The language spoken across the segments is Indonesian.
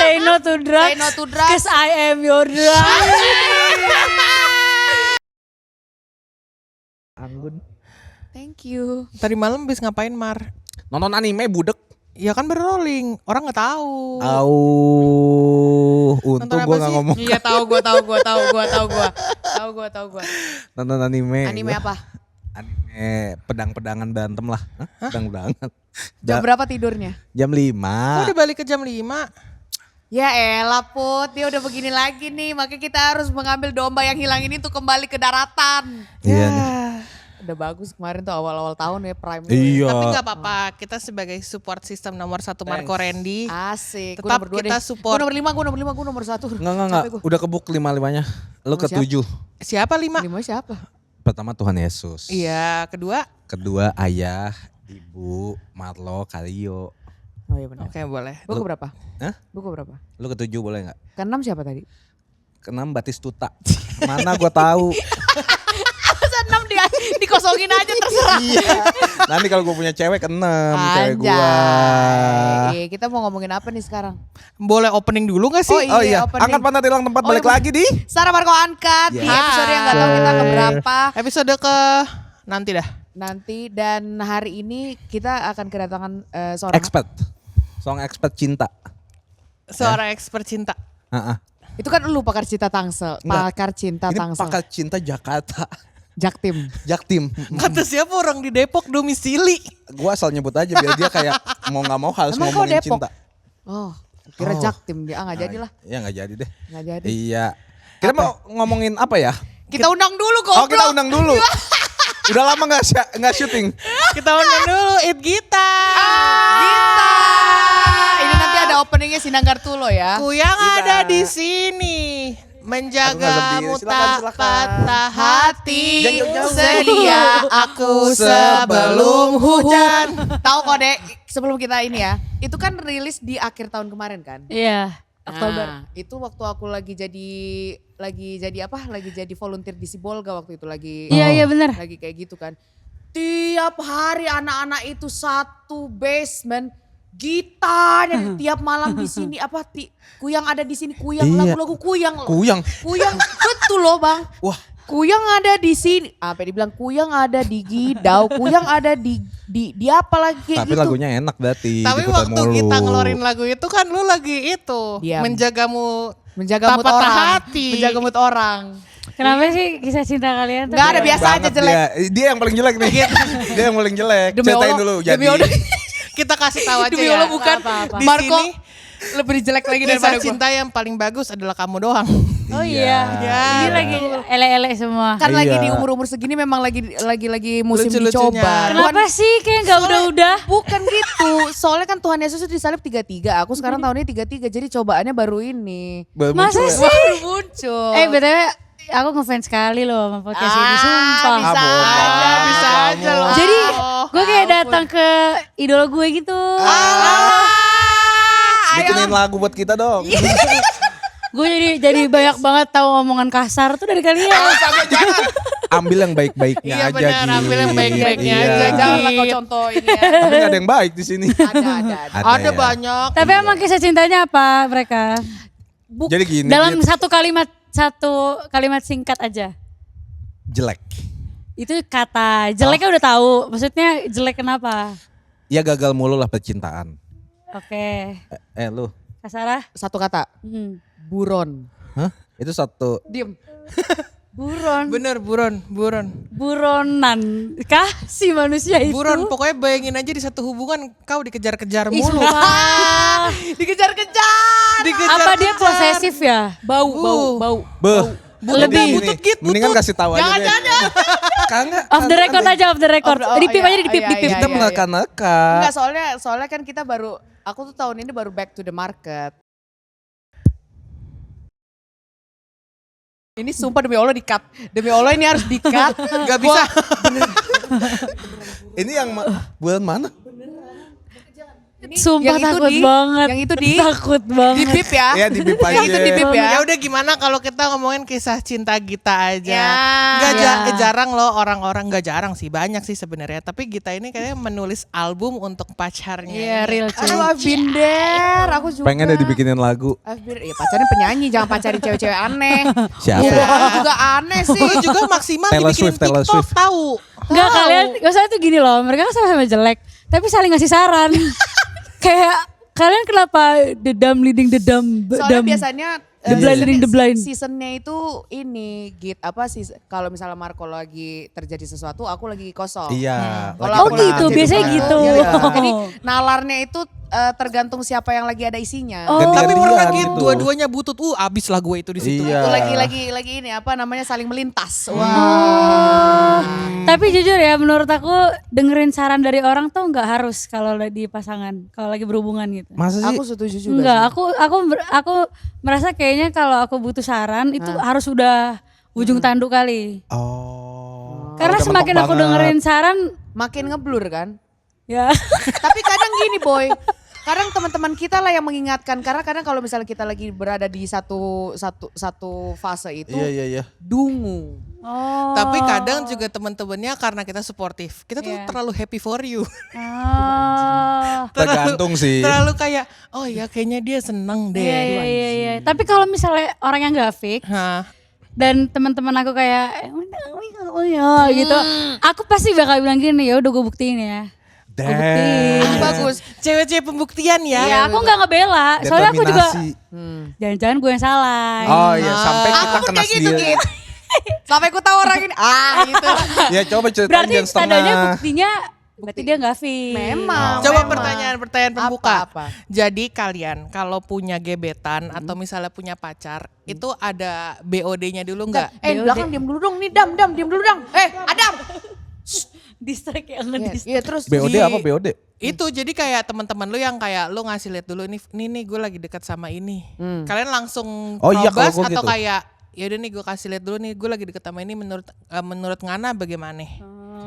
Say no to drugs. Say no to drugs. Cause I am your drug. Anggun. Thank you. Tadi malam habis ngapain Mar? Nonton anime budek. Ya kan berrolling, orang nggak tahu. Untung Nonton gue apa nggak sih? ngomong. Iya tahu gue. Nonton anime. Anime Gua. apa? Anime pedang-pedangan berantem lah. Hah? Pedang-pedangan. Jam berapa tidurnya? Jam 5. Oh, udah balik ke jam 5. Ya elah Put, dia udah begini lagi nih. Makanya kita harus mengambil domba yang hilang ini untuk kembali ke daratan. Iya nih. Udah bagus kemarin tuh awal-awal tahun ya Prime. Iya. Tapi nggak apa-apa, kita sebagai support system nomor 1 Marco Randy. Asik. Tetap Gua nomor 2 kita deh. support. Gue nomor 5, gue nomor 1. Enggak. Udah kebuk 5-5-nya. Lu ke 7. Siapa 5? 5 siapa? Pertama Tuhan Yesus. Iya, kedua. Kedua ayah, ibu, Marlo, Kario. Oh iya benar. Oke, boleh. Gue ke berapa? Hah? Gue ke berapa? Lu ke 7 boleh gak? Ke 6 siapa tadi? Ke-6 Batistuta. Mana gua tahu. Masa 6 dikosongin aja terserah. Iya. Nanti kalau gua punya cewek ke-6 cewek gua. Anjay. Kita mau ngomongin apa nih sekarang? Boleh opening dulu gak sih? Oh, Oh iya, opening. angkat pantat hilang tempat Oh, balik iya, lagi di. Sarah Marco Angkat di Yes. episode yang gak tahu kita keberapa. Episode ke nanti dah. Nanti dan hari ini kita akan kedatangan seorang Expert. Song expert cinta. Seorang expert cinta. Heeh. Itu kan lu pakar cinta Tangsel, Enggak. pakar cinta Ini Tangsel. pakar cinta Jakarta. Jaktim. Jaktim. Kata siapa orang di Depok domisili? Gua asal nyebut aja biar dia kayak mau nggak mau harus Emang kau ngomongin Depok? cinta. Oh, kira Oh. Jaktim dia nggak jadi lah, Iya nggak jadi deh. nggak jadi. Iya. Kita mau ngomongin apa ya? Kita undang dulu Oh kita goblok. undang dulu. Udah lama nggak syuting. Kita undang dulu It Gita. Gita. Ini nanti ada openingnya Sinanggar Tulo ya. Kuyang Gita. ada di sini. Aku Menjagamu nggak tak silakan. patah hati. Jangan jauh-jauh. Sedia aku sebelum hujan. Tahu kok Dek, sebelum kita ini ya. Itu kan rilis di akhir tahun kemarin kan? Iya, Oktober. Nah, itu waktu aku lagi jadi apa? Lagi jadi volunteer di Sibolga waktu itu lagi. Iya benar. Lagi kayak gitu kan. Tiap hari anak-anak itu satu basement gitar dan tiap malam di sini Kuyang ada di sini, Kuyang Iya. lagu-lagu Kuyang. Kuyang. Kuyang betul loh Bang. Wah. Kuyang ada di sini. Apa dibilang Kuyang ada di Gidau, Kuyang ada di apa lagi kayak Tapi gitu. lagunya enak berarti. Tapi diputar waktu mulu. kita ngeluarin lagu itu kan lu lagi itu. Diam. Menjagamu Menjaga tak mood patah orang. hati. Menjaga mood orang. Kenapa sih kisah cinta kalian? Nggak ada, biasa aja Banget jelek. Dia yang paling jelek nih. Dia yang paling jelek. Demi Ceritain Allah, dulu demi jadi. Allah. Kita kasih tahu aja Demi ya. Allah bukan. Apa-apa. Di Marco sini lebih jelek lagi kisah daripada gue. cinta yang paling bagus adalah kamu doang. Oh iya. Iya. Ini lagi ele-ele semua. Kan lagi Iya. di umur-umur segini memang lagi musim Lucu-lucunya. dicoba. Kenapa sih kayak gak udah-udah? Bukan gitu. Soalnya kan Tuhan Yesus disalib 33. Aku sekarang tahun ini 33. Jadi cobaannya baru ini. Baru Masa muncul ya? sih? Baru muncul. BTW aku ngefans sekali loh sama podcast ini, sumpah. Bisa Ah, bohong. aja, bisa Kamu. aja loh. Jadi gue kayak ampun. datang ke idola gue gitu. Bikinin lagu buat kita dong. Gue jadi banyak banget tahu omongan kasar tuh dari kalian. Jangan. Ambil yang baik-baiknya Iya aja. benar, Gi. ambil yang baik-baiknya Iya. aja. Janganlah kau contoh ini ya. Tapi gak ada yang baik di sini. Ada. Ada ya. banyak. Tapi emang kisah cintanya apa mereka? Jadi gini. Dalam dia satu kalimat singkat aja. jelek. Itu kata jeleknya udah tahu. Maksudnya jelek kenapa? Ya gagal mulu lah percintaan. Oke. Lu. Kak Sarah? Satu kata. Buron. Hah? Itu satu. Diem. Buron. Bener buron. Buronan kah si manusia itu? Buron, pokoknya bayangin aja di satu hubungan kau dikejar-kejar Ih, mulu. sumpah. Dikejar-kejar. Apa dia posesif ya? Bau. Lebih. butut gitu Mendingan tuh. kasih tahu aja deh. Kagak. Off the record aja, off the record. Di pip aja, di pip. Kita menekan-nekan. Enggak, soalnya kan kita baru, aku tuh tahun ini baru back to the market. Ini sumpah demi Allah di-cut. Demi Allah ini harus di-cut. Gak bisa. Ini yang bulan mana? Sumpah takut banget. Yang itu di Takut di banget. bip ya. Iya di bip aja. Yang itu di bip ya. Ya udah gimana kalau kita ngomongin kisah cinta Gita aja. Ya. Jarang loh orang-orang, nggak jarang sih, banyak sih sebenarnya. Tapi Gita ini kayaknya menulis album untuk pacarnya. Iya real cuy. Aduh I've been there, aku juga. Pengen deh dibikinin lagu. I've been, ya pacarnya penyanyi, jangan pacarin cewek-cewek aneh. Siapa? Lu juga aneh sih. Lu juga maksimal Taylor dibikin Swift, Taylor TikTok Swift. tahu. Enggak kalian, maksudnya tuh gini loh, mereka kan sama-sama jelek, tapi saling ngasih saran. Kayak kalian kenapa dedam leading dedam? Soalnya biasanya The blind leading the blind. seasonnya itu ini kalau misalnya Marco lagi terjadi sesuatu, aku lagi kosong. Iya. Kalau Oh aku gitu, lagi biasanya gitu. gitu. Iya. Jadi nalarnya itu tergantung siapa yang lagi ada isinya. Oh. Tapi Ganti-gantian pernah gitu. gitu, dua-duanya butut. Abis lah gue itu di situ. Iya. Itu lagi ini apa namanya saling melintas. Wah. Oh. Tapi jujur ya, menurut aku dengerin saran dari orang tuh nggak harus kalau di pasangan, kalau lagi berhubungan gitu. Masa sih? Aku setuju juga. Enggak, sih. aku merasa kayaknya kalau aku butuh saran itu harus udah ujung tanduk kali. Oh. Karena Udah semakin mentok aku banget. dengerin saran, Makin ngeblur kan. ya Tapi kadang gini boy, kadang teman-teman kita lah yang mengingatkan karena kadang kalau misalnya kita lagi berada di satu fase itu Iya. dungu. Oh. Tapi kadang juga teman-temannya karena kita suportif. Kita tuh Iya. terlalu happy for you. Oh. Tergantung sih. Terlalu kayak, oh ya kayaknya dia seneng deh. Iya. Tapi kalau misalnya orang yang gak fake Hah. dan teman-teman aku kayak gitu, aku pasti bakal bilang gini, ya udah gue buktiin ya. Gue buktiin. Damn. Bagus. Cewek-cewek pembuktian ya. Iya, aku nggak ngebela. Soalnya aku juga Determinasi. jangan-jangan gue yang salah. Oh iya, sampai kita Aku kena kayak gitu sendiri. gitu. Sampai aku tahu orang ini gitu. Ya coba ceritain Berarti jam setengah. tandanya buktinya berarti dia nggak fake. Memang. Coba memang. pertanyaan pembuka. Apa? Jadi kalian kalau punya gebetan atau misalnya punya pacar, itu ada BOD-nya dulu nggak? Belakang diam dulu dong. Nih Dam, diam dulu dong. Adam. Distract yang Iya, ngedis. iya terus BOD Di- apa BOD? Itu jadi kayak teman-teman lu yang kayak lu ngasih lihat dulu nih gue lagi dekat sama ini. Kalian langsung Oh iya, kalau probas gua atau gitu. kayak ya udah nih gue kasih lihat dulu nih gue lagi dekat sama ini menurut Ngana bagaimana?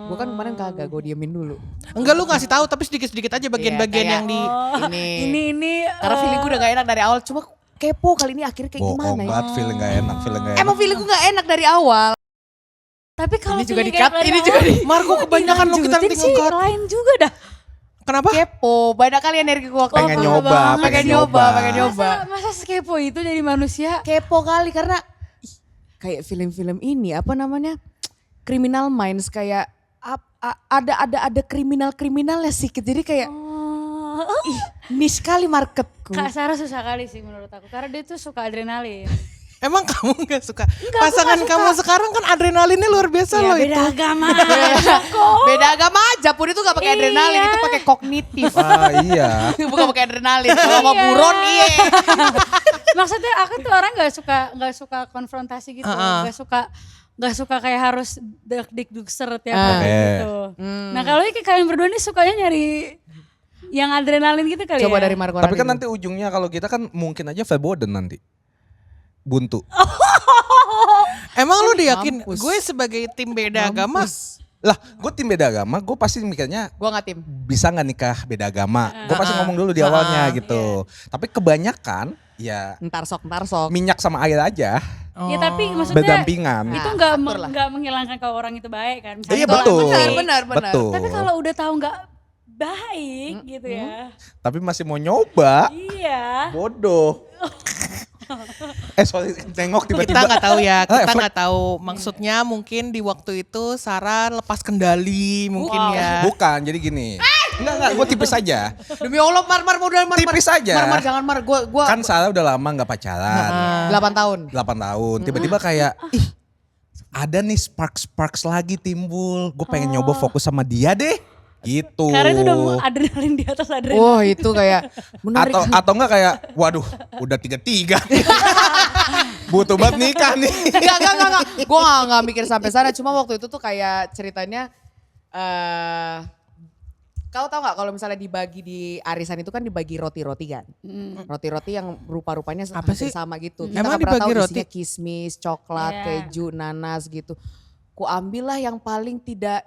gue kan kemarin kagak, gue diemin dulu. Enggak lu ngasih tahu tapi sedikit-sedikit aja bagian-bagian Iya, yang di Ini. Ini Karena feeling gue udah gak enak dari awal. Cuma kepo kali ini akhirnya kayak Bohong gimana ya. banget, feeling gak enak, feeling gak enak. Emang feeling gue gak enak dari awal. tapi kalau Ini juga feeling di-cut, kayak dari ini juga awal, Marco kebanyakan lu kita dilanjutin sih, nge-cut. lain juga dah. Kenapa? Kepo, banyak kali energi gue waktu Pengen itu. nyoba, banget. pengen Pengen nyoba, nyoba. pengen nyoba. Masa sekepo itu jadi manusia? Kepo kali karena kayak film-film ini apa namanya? Criminal Minds kayak ada kriminalnya sedikit. Jadi kayak Oh. niche kali marketku. Kak Sarah susah kali sih menurut aku karena dia tuh suka adrenalin. Emang kamu gak suka? Enggak, Pasangan aku gak kamu sekarang kan adrenalinnya luar biasa Ya loh beda itu. agama. Beda agama aja, pun itu gak pakai adrenalin, Iya. itu pakai kognitif. Ah iya. Bukan pakai adrenalin. Kalau mau buron iya. Maksudnya aku tuh orang nggak suka konfrontasi gitu, nggak suka kayak harus dik-dukser tiap hari gitu. Nah kalau ini kalian berdua nih sukanya nyari yang adrenalin gitu kali Coba ya. dari Marco. Tapi kan nanti ujungnya kalau kita kan mungkin aja verboten nanti. Buntu. Emang lu yakin Mampus. gue sebagai tim beda agama? Lah, gue tim beda agama, gue pasti mikirnya Gue gak tim. bisa nggak nikah beda agama. Gue pasti ngomong dulu di awalnya gitu. Tapi kebanyakan ya Ntar sok. minyak sama air aja, Ya tapi maksudnya berdampingan. itu Nah, atur lah. nggak menghilangkan kalau orang itu baik kan. Misalnya Iya kalau betul. Benar. Betul. Tapi kalau udah tahu nggak baik gitu ya. Tapi masih mau nyoba, Iya. bodoh. Sorry, nengok Kita tiba-tiba. nggak tahu ya, kita efek. nggak tahu. Maksudnya mungkin di waktu itu Sarah lepas kendali mungkin ya. Bukan, jadi gini. Enggak, gue tipis aja. Demi Allah, Mar, udah Mar. Tipis aja. Mar, jangan Mar. Gue Kan Sarah udah lama nggak pacaran. 8 tahun. 8 tahun. Tiba-tiba kayak, ih ada nih sparks lagi timbul. Gue pengen nyoba fokus sama dia deh. Gitu. Karena itu udah mau adrenalin di atas adrenalin. Oh itu kayak menarik. Atau enggak kayak, waduh udah 3-3. Butuh banget nikah nih. Enggak. Gue gak mikir sampai sana. Cuma waktu itu tuh kayak ceritanya. Kau tahu gak kalau misalnya dibagi di arisan itu kan dibagi roti-roti kan. Roti-roti yang rupa-rupanya Apa hampir sih? sama gitu. Emang Kita gak pernah dibagi tahu roti? isinya kismis, coklat, Iya. keju, nanas gitu. Ku ambillah yang paling tidak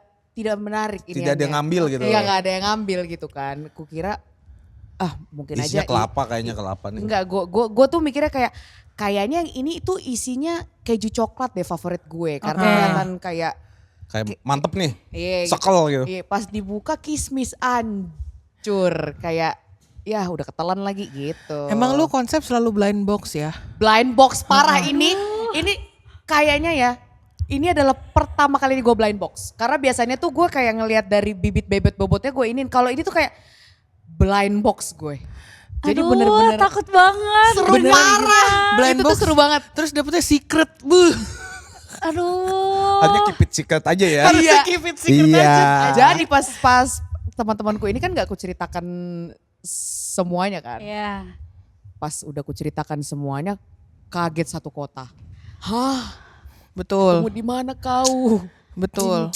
menarik. Tidak ada yang ngambil gitu. Iya gak ada yang ngambil gitu kan. Kukira mungkin Isinya aja. kelapa kayaknya kelapa nih. Enggak, gue tuh mikirnya kayaknya yang ini itu isinya keju coklat deh favorit gue. Karena kelihatan kayak Kayak mantep nih. iya, Sekel gitu. iya, pas dibuka kismis hancur kayak ya udah ketelan lagi gitu. Emang lu konsep selalu blind box ya? blind box parah ini kayaknya ya. Ini adalah pertama kali gue blind box. Karena biasanya tuh gue kayak ngelihat dari bibit bebet bobotnya gue ini. Kalau ini tuh kayak blind box gue. Jadi Aduh, bener-bener takut banget. seru parah. Blind Itu box tuh seru banget. Terus dapetnya secret. Buh. Aduh. Hanya keep it secret aja ya. Harusnya keep it secret Iya. aja. Jadi pas teman-temanku ini kan gak aku ceritakan semuanya kan. Iya. Pas udah aku ceritakan semuanya kaget satu kota. Hah? Betul, Kamu di mana kau? betul.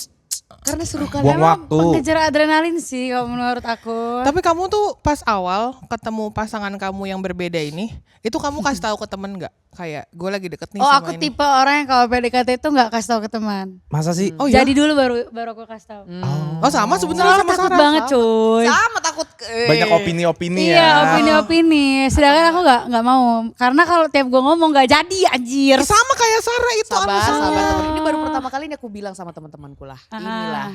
Karena seru kali. Buang Emang waktu. pengejar adrenalin sih kalau menurut aku. Tapi kamu tuh pas awal ketemu pasangan kamu yang berbeda ini, itu kamu kasih tahu ke temen nggak? Kayak gue lagi deket nih Oh, sama aku ini. tipe orang yang kalau PDKT itu nggak kasih tahu ke teman. Masa sih? Oh iya? Jadi dulu baru aku kasih tahu. Oh sama sebenarnya Soalnya sama takut Sarah. banget cuy. Sama takut. Banyak opini-opini ya. Iya, opini-opini. Sedangkan aku nggak mau. Karena kalau tiap gue ngomong nggak jadi anjir. Sama kayak Sarah itu. Sabar, Anu. sabar teman. Ini baru pertama kali ini aku bilang sama teman-temanku lah. Inilah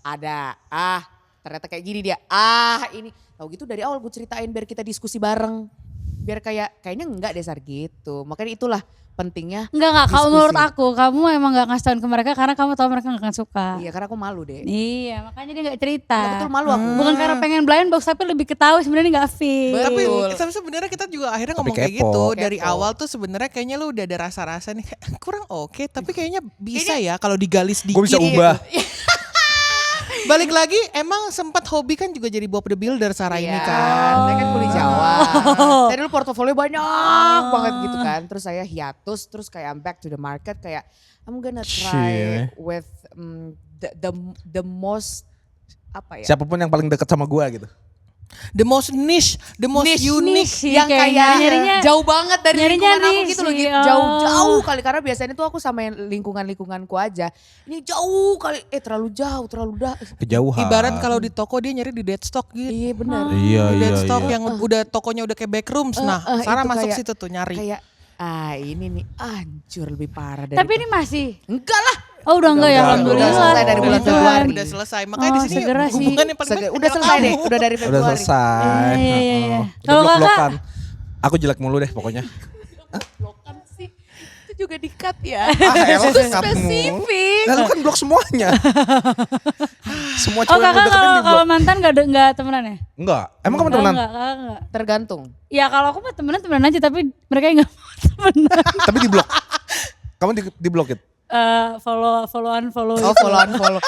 ada. Ternyata kayak gini dia. Ini. Tahu gitu dari awal gue ceritain biar kita diskusi bareng. Biar kayaknya enggak deh Sar gitu. Makanya itulah pentingnya. Enggak, kalau diskusi. menurut aku kamu emang gak ngasih tahu ke mereka karena kamu tahu mereka gak akan suka. Iya karena aku malu deh. Iya, makanya dia gak cerita. Iya, betul malu aku. Bukan karena pengen blind box tapi lebih ketahui sebenarnya gak fit. Tapi sebenarnya kita juga akhirnya Tapi ngomong kayak kepo. gitu. Dari Kepo. awal tuh sebenarnya kayaknya lu udah ada rasa-rasa nih kayak kurang oke, tapi kayaknya bisa ya kalau digali sedikit. Gue bisa ubah. Balik lagi emang sempat hobi kan juga jadi Bob the Builder Sarah ini Iya, kan. saya kan kuliah Jawa. Saya dulu portofolio banyak banget gitu kan. Terus saya hiatus, terus kayak I'm back to the market kayak I'm gonna try with the most apa ya? Siapapun yang paling dekat sama gua gitu. The most niche, the most unique. sih Yang kayak nyarinya jauh banget dari nyarinya lingkungan aku nih gitu loh. sih, Gitu. oh. Jauh-jauh kali. Karena biasanya tuh aku sama yang lingkunganku aja. Ini jauh kali, terlalu jauh, Kejauhan. Ibarat kalau di toko dia nyari di dead stock gitu. Iya benar. Iya, Di dead iya, stock iya. yang udah tokonya udah kayak backrooms. Nah, Sarah itu masuk kayak- situ tuh nyari. Kayak ini nih hancur lebih parah dari Tapi ini masih. enggak lah. Oh udah enggak ya, Udah, alhamdulillah. udah selesai dari bulan Puji Tuhan. Februari. Udah selesai. Makanya di Oh, sini segera sih. hubungan yang paling baik Udah selesai adalah deh, kamu. udah dari Udah Februari. selesai. Iya, iya, iya. Heeh. Kalau Udah kakak- blok-blokan. Aku jelek mulu deh pokoknya. Blokan sih. Itu juga di-cut ya. elah, Itu cut spesifik. Lalu kan blok semuanya. Semua Oh cowok yang kakak udah deketin di kalau blok. mantan gak temenan ya? Enggak. Emang kamu temenan? Enggak, kakak enggak. Tergantung. Ya kalau aku mah temenan aja tapi mereka yang gak mau temenan. Tapi di blok. Kamu di blok it? Follow Oh follow.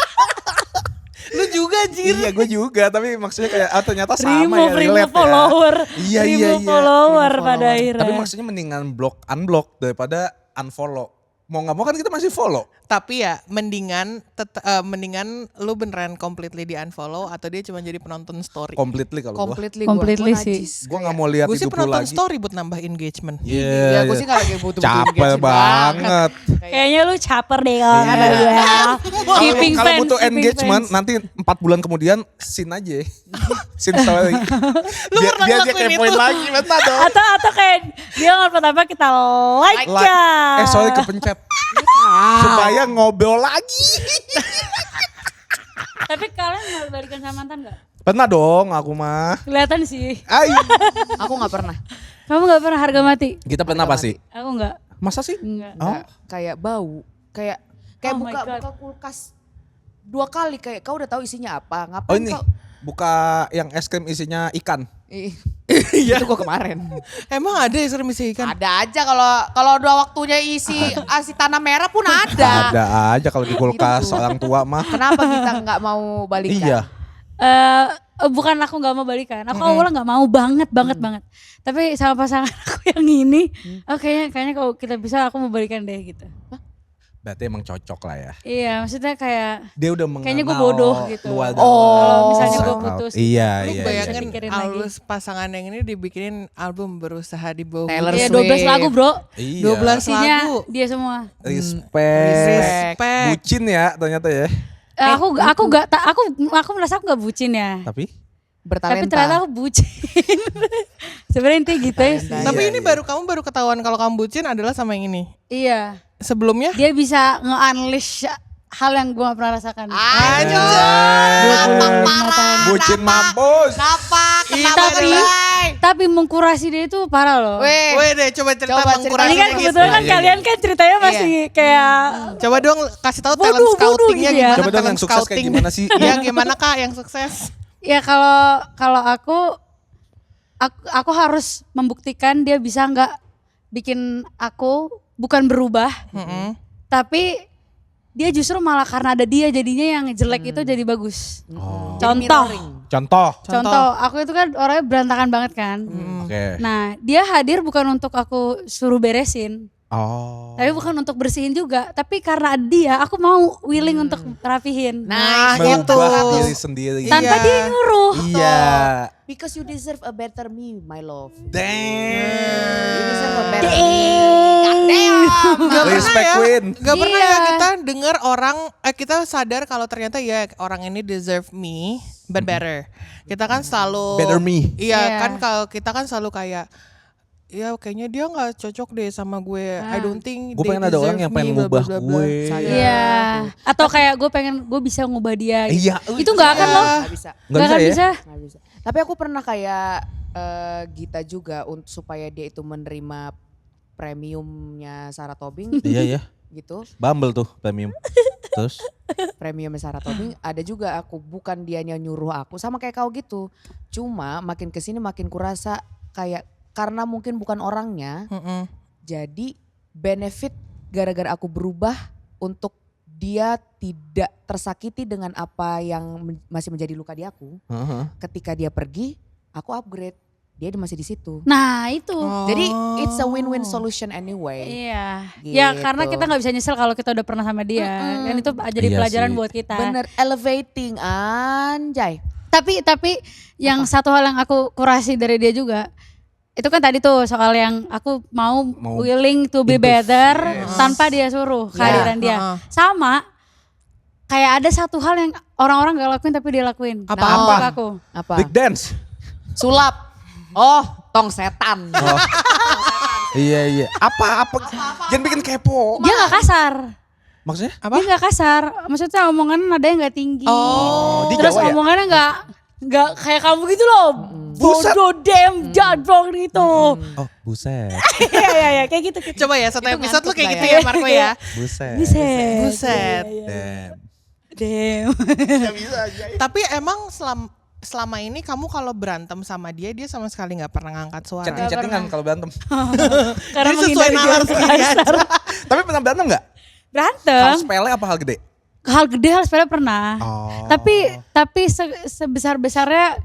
Lu juga Jir. Iya gue juga. Tapi maksudnya kayak ternyata sama remove ya. Relate ya. follower. Iya, iya, Remove iya. follower pada akhirnya. Tapi maksudnya mendingan unblock daripada unfollow. Mau gak mau kan kita masih follow. Tapi ya mendingan lu beneran completely di unfollow atau dia cuma jadi penonton story. Completely kalau gue. Completely sih. Gue gak mau lihat Gue sih hidup lu penonton lagi. story buat nambah engagement. Iya, Ya gue iya. sih gak lagi butuh Capek banget. Kayaknya lu caper deh kalau kata Iya. gue. Keeping Kalau fans, butuh keeping engagement fans. nanti 4 bulan kemudian scene aja. Scene story. Dia pernah dia ngelakuin kepoin itu? lagi betul dong. Atau kayak dia ngupload apa kita like Like. ya. Sorry kepencet. Supaya ngobrol lagi. Tapi kalian mau balikan sama mantan gak? Pernah dong aku mah. Kelihatan sih. Ay. Aku gak pernah. Kamu gak pernah harga mati? Kita pernah pasti. Aku gak. Masa sih? Enggak. Oh. Kayak bau. Kayak Oh my buka God. kulkas 2 kali kayak kau udah tahu isinya apa. Ngapain Oh ini kau? buka yang es krim isinya ikan. Itu gue kemarin. Emang ada yang sering isi ikan? Ada aja kalau udah waktunya isi tanah merah pun ada. Ada aja kalau di kulkas orang tua mah. Kenapa kita nggak mau balikan? Iya. Bukan aku gak mau balikan. Aku awalnya gak mau banget. Tapi sama pasangan aku yang ini, kayaknya kalau kita bisa aku mau balikan deh gitu. Berarti emang cocok lah ya. Iya, maksudnya kayak Dia udah mengenal kayaknya gue bodoh gitu. luar Kalau dalam. misalnya gue Inside out. putus. Iya, Lu iya. bayangin Pikirin Alus pasangan yang ini dibikinin album berusaha di bawah Taylor Iya, Swift. 12 lagu bro. Iya. 12 Isinya lagu. dia semua. Respect. Respect. Bucin ya ternyata ya. Aku merasa aku gak bucin ya. Tapi bertalenta. Tapi ternyata aku bucin. Sebenarnya intinya gitu ya sih. Tapi Iya, ini iya. kamu baru ketahuan kalau kamu bucin adalah sama yang ini. Iya. Sebelumnya? Dia bisa nge-unleash hal yang gue gak pernah rasakan. Aduh, 25 tahun. Bucin mampus. kenapa? Tapi mengkurasi dia itu parah loh. Weh deh coba cerita Coba mengkurasi Ini kan gitu. kebetulan kan Iya, iya. kalian kan ceritanya masih kayak Coba dong kasih tahu Bodoh, talent bodoh scoutingnya gitu ya. gimana. Coba dong talent yang sukses kayak scouting. gimana sih? Iya gimana Kak yang sukses? ya kalau aku harus membuktikan dia bisa nggak bikin aku bukan berubah, tapi dia justru malah karena ada dia jadinya yang jelek itu jadi bagus. Contoh. Contoh, aku itu kan orangnya berantakan banget kan. Oke. Nah, dia hadir bukan untuk aku suruh beresin, Oh. tapi bukan untuk bersihin juga. Tapi karena ada dia, aku mau willing untuk rapihin. Nah, Merubah diri sendiri. Tanpa Iya. dia nyuruh. Iya. because you deserve a better me, my love. Damn. You deserve a better me. Goddamn. Gak pernah Respect ya, Queen. gak pernah Iya. ya kita dengar orang, kita sadar kalau ternyata ya orang ini deserve me, but better. Kita kan selalu Better me. Iya Iya. kan kalau kita kan selalu kayak, ya kayaknya dia nggak cocok deh sama gue. I don't think Gue they pengen ada orang deserve yang pengen me, bla, bla, ngubah bla, bla. gue. Iya. Atau kayak gue bisa ngubah dia. Gitu. Iya. Itu nggak akan loh. Nggak bisa. Nggak Nggak akan bisa bisa. ya? Nggak bisa. Tapi aku pernah kayak Gita juga supaya dia itu menerima premiumnya Sarah Tobing Iya ya. gitu. Bumble tuh premium. Terus Premiumnya Sarah Tobing ada juga aku, bukan dianya nyuruh aku, sama kayak kau gitu. Cuma makin kesini makin kurasa kayak karena mungkin bukan orangnya, jadi benefit gara-gara aku berubah untuk dia tidak tersakiti dengan apa yang masih menjadi luka di aku. Ketika dia pergi, aku upgrade. Dia masih di situ. Nah itu. Jadi it's a win-win solution anyway. Iya. Gitu. Ya karena kita nggak bisa nyesel kalau kita udah pernah sama dia. Dan itu jadi Iya pelajaran sih. buat kita. Bener, elevating anjay. Tapi yang satu hal yang aku kurasi dari dia juga. Itu kan tadi tuh soal yang aku mau willing to be better tanpa dia suruh kehadiran dia. Sama kayak ada satu hal yang orang-orang gak lakuin tapi dia lakuin. Apa? Untuk aku. Apa? big dance. Sulap. Oh, tong setan. Iya. Apa? Jangan bikin kepo. Dia gak kasar. Maksudnya? Dia gak kasar. Maksudnya omongan nadanya gak tinggi. Oh, di Terus Jawa ya? omongannya gak kayak kamu gitu loh. Buset. Bodoh damn jadwong gitu. Oh, buset. Iya kayak gitu. Coba ya satu Itu episode lu ngantuk kayak lah gitu ya. ya Marco ya. Buset. Buset. Damn. Damn. Tapi emang selama ini kamu kalau berantem sama dia sama sekali nggak pernah ngangkat suara. Chatting-chattingan kalau berantem. Karena Jadi sesuai menghindari nalar dia sendiri kasar. Tapi pernah berantem gak? Hal Berantem. sepele apa hal gede? Hal gede hal sepele pernah. Oh. Tapi sebesar-besarnya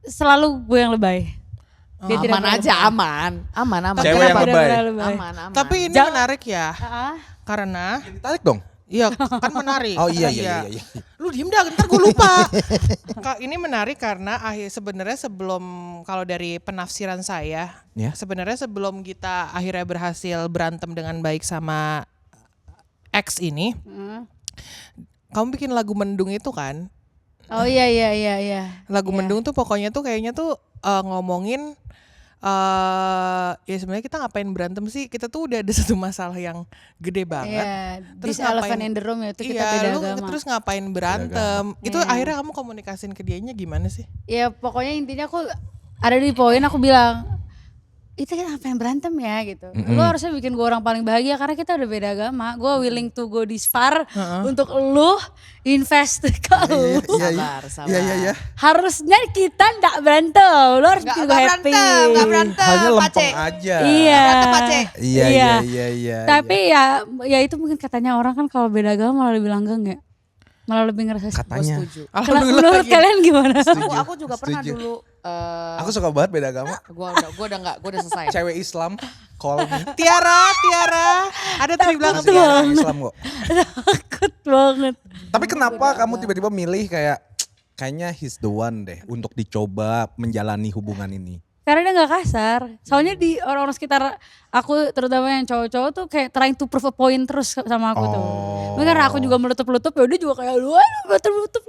selalu gue yang lebay. Dia tidak Aman pernah aja, lebay. aman. Cewek Kenapa yang dia lebay. pernah lebay? Aman. Tapi ini menarik ya, karena Ditarik dong. iya kan menarik. Oh iya. Lu diem dah, ntar gue lupa. Ini menarik karena sebenarnya sebelum, kalau dari penafsiran saya, Ya. sebenarnya sebelum kita akhirnya berhasil berantem dengan baik sama ex ini, kamu bikin lagu Mendung itu kan? Oh iya. Lagu Iya. Mendung tuh pokoknya tuh kayaknya tuh ngomongin ya sebenarnya kita ngapain berantem sih? Kita tuh udah ada satu masalah yang gede banget. Iya, Terus this elephant in the room itu kita beda lu agama. terus ngapain berantem? Itu Iya. akhirnya kamu komunikasin ke dianya gimana sih? Ya pokoknya intinya aku ada di poin aku bilang, itu kan apa yang berantem ya gitu. Lu harusnya bikin gue orang paling bahagia karena kita udah beda agama. Gue willing to go this far untuk lu invest ke lu. Sabar. Iya. Harusnya kita gak berantem. Lu harus bikin gue happy. Gak berantem. Halnya lempeng Pace. aja. Iya. Iya. Tapi ya itu mungkin katanya orang kan kalau beda agama malah lebih langgeng ya. Malah lebih ngerasa Katanya. Setuju. Menurut kalian gimana? Aku juga pernah Setuju. dulu. Aku suka banget beda agama. Gue udah selesai. Cewek Islam call me. Tiara, ada tuh di belakang Masih Tiara. orang Islam kok. Takut banget. Tapi kenapa kamu tiba-tiba milih kayaknya he's the one deh untuk dicoba menjalani hubungan ini? karena dia nggak kasar. Soalnya di orang-orang sekitar aku terutama yang cowok-cowok tuh kayak trying to prove a point terus sama aku tuh. Mungkin karena aku juga meletup-letup ya dia juga kayak lu meletup-letup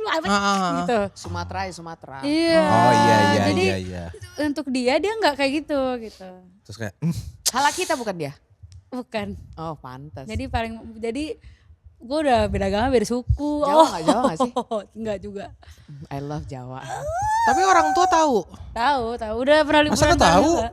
gitu. Sumatera ya Sumatera. Iya. Oh iya. Jadi untuk dia nggak kayak gitu. Terus kayak Halak kita bukan dia? Bukan. Oh pantas. Jadi gue udah beda agama, beda suku. Jawa nggak sih? Enggak juga. I love Jawa. Tapi orang tua tahu. Tahu. Udah pernah liburan. Masa nggak tahu? juga.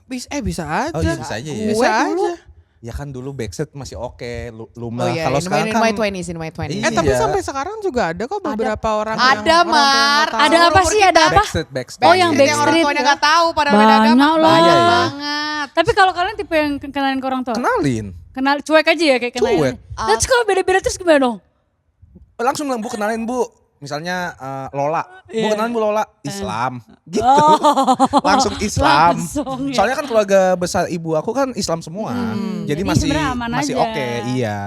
Bisa aja. Oh iya bisa aja ya. Bisa aja. Ya kan dulu Backstreet masih oke, Lumrah. Oh iya, Kalau sekarang kan in my 20s. Iya. Tapi sampai sekarang juga ada kok beberapa orang yang Ada orang tua Mar. nggak tahu. Ada apa sih? Ada apa? Backstreet. Oh, yang Yang orang Backstreet tuanya ya? nggak tahu pada beda agama. Banyak loh. Banyak Iya, iya. banget. Tapi kalau kalian tipe yang kenalin ke orang tua? Kenalin. Kenal cuek aja ya kayak kenalin. Cuek. Terus kalau beda-beda terus gimana dong? Langsung bilang, Bu kenalin Bu. Misalnya Lola. Bu kenalin Bu Lola. Islam. Gitu. Langsung Islam. Langsung, ya. Soalnya kan keluarga besar ibu aku kan Islam semua. Jadi masih sebenarnya aman masih aja. oke. Iya.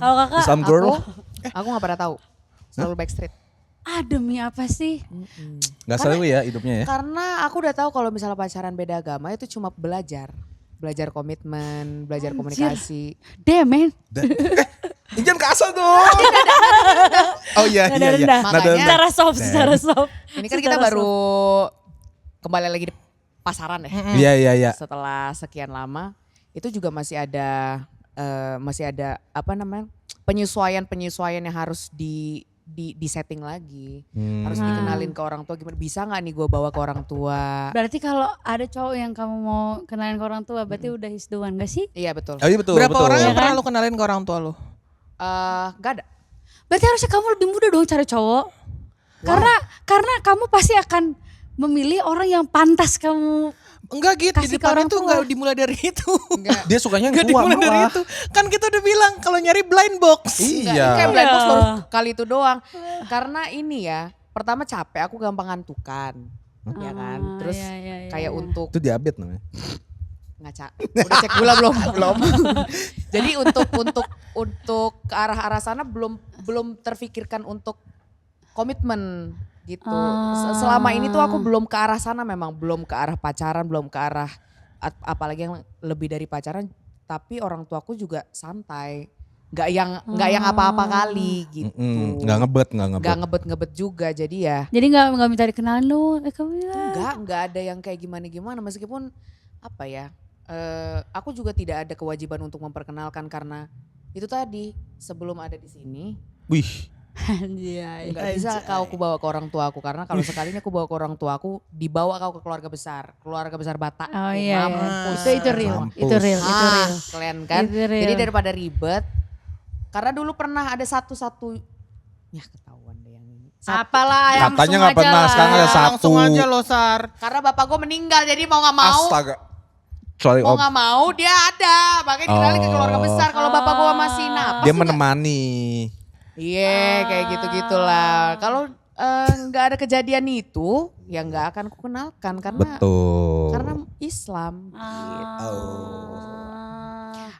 Kalau kakak, Islam girl. Aku gak pernah tahu. Selalu Backstreet. demi apa sih? Gak seru ya hidupnya ya. Karena aku udah tahu kalau misalnya pacaran beda agama itu cuma belajar. Belajar komitmen, belajar komunikasi. Damn man. Jangan kasar dong. Oh iya Nada iya iya. rendah. Nada rendah. Secara soft, secara soft. Ini kan kita Secara baru kembali lagi di pasaran ya. Iya iya iya. Setelah sekian lama itu juga masih ada apa namanya penyesuaian yang harus di setting lagi. Harus dikenalin ke orang tua gimana, bisa gak nih gue bawa ke orang tua. Berarti kalau ada cowok yang kamu mau kenalin ke orang tua berarti udah his the one gak sih? Iya betul. Oh iya betul. Berapa betul. orang yang Ya pernah kan? lu kenalin ke orang tua lu? Gak ada. Berarti harusnya kamu lebih mudah dong cari cowok. Karena kamu pasti akan memilih orang yang pantas kamu. Enggak gitu, di Kasih ke depan orang itu tua. enggak dimulai dari itu. Enggak. Dia sukanya Enggak gua dimulai dari malah. itu. Kan kita udah bilang kalau nyari blind box. Ini Iya. kayak blind box Iya. baru kali itu doang. Karena ini ya, pertama capek, aku gampang ngantukan. Ya kan. Terus iya, kayak untuk Itu diabetes namanya. ngaca. Udah cek gula belum? Belum. Jadi untuk ke arah sana belum terfikirkan untuk komitmen gitu. Selama ini tuh aku belum ke arah sana, memang belum ke arah pacaran, belum ke arah apalagi yang lebih dari pacaran, tapi orang tuaku juga santai. Nggak yang apa-apa kali gitu. Nggak ngebet. Nggak ngebet juga, jadi ya Jadi nggak minta dikenalin lu. Kamu ya. nggak ada yang kayak gimana meskipun apa ya, aku juga tidak ada kewajiban untuk memperkenalkan karena itu tadi sebelum ada di sini Wih. Anjay. nggak bisa aku bawa ke orang tua aku, karena kalau sekalinya aku bawa ke orang tua aku, dibawa kau ke keluarga besar Batak. Oh iya, Mampus. itu real, Mampus. itu real. Kalian kan. Itu real. Jadi daripada ribet, karena dulu pernah ada satu ya ketahuan deh yang ini. Apalah yang Katanya nggak pernah, sekarang ada satu. Langsung aja lo Sar. Karena bapak gue meninggal, jadi mau nggak mau. Astaga. Sorry Mau Om. nggak mau dia ada, makanya dikenalin ke keluarga besar. Kalau bapak gue masih napas. Dia menemani. Iya, kayak gitu-gitulah. Kalau nggak ada kejadian itu, ya nggak akan ku kenalkan karena Betul. Islam. Gitu.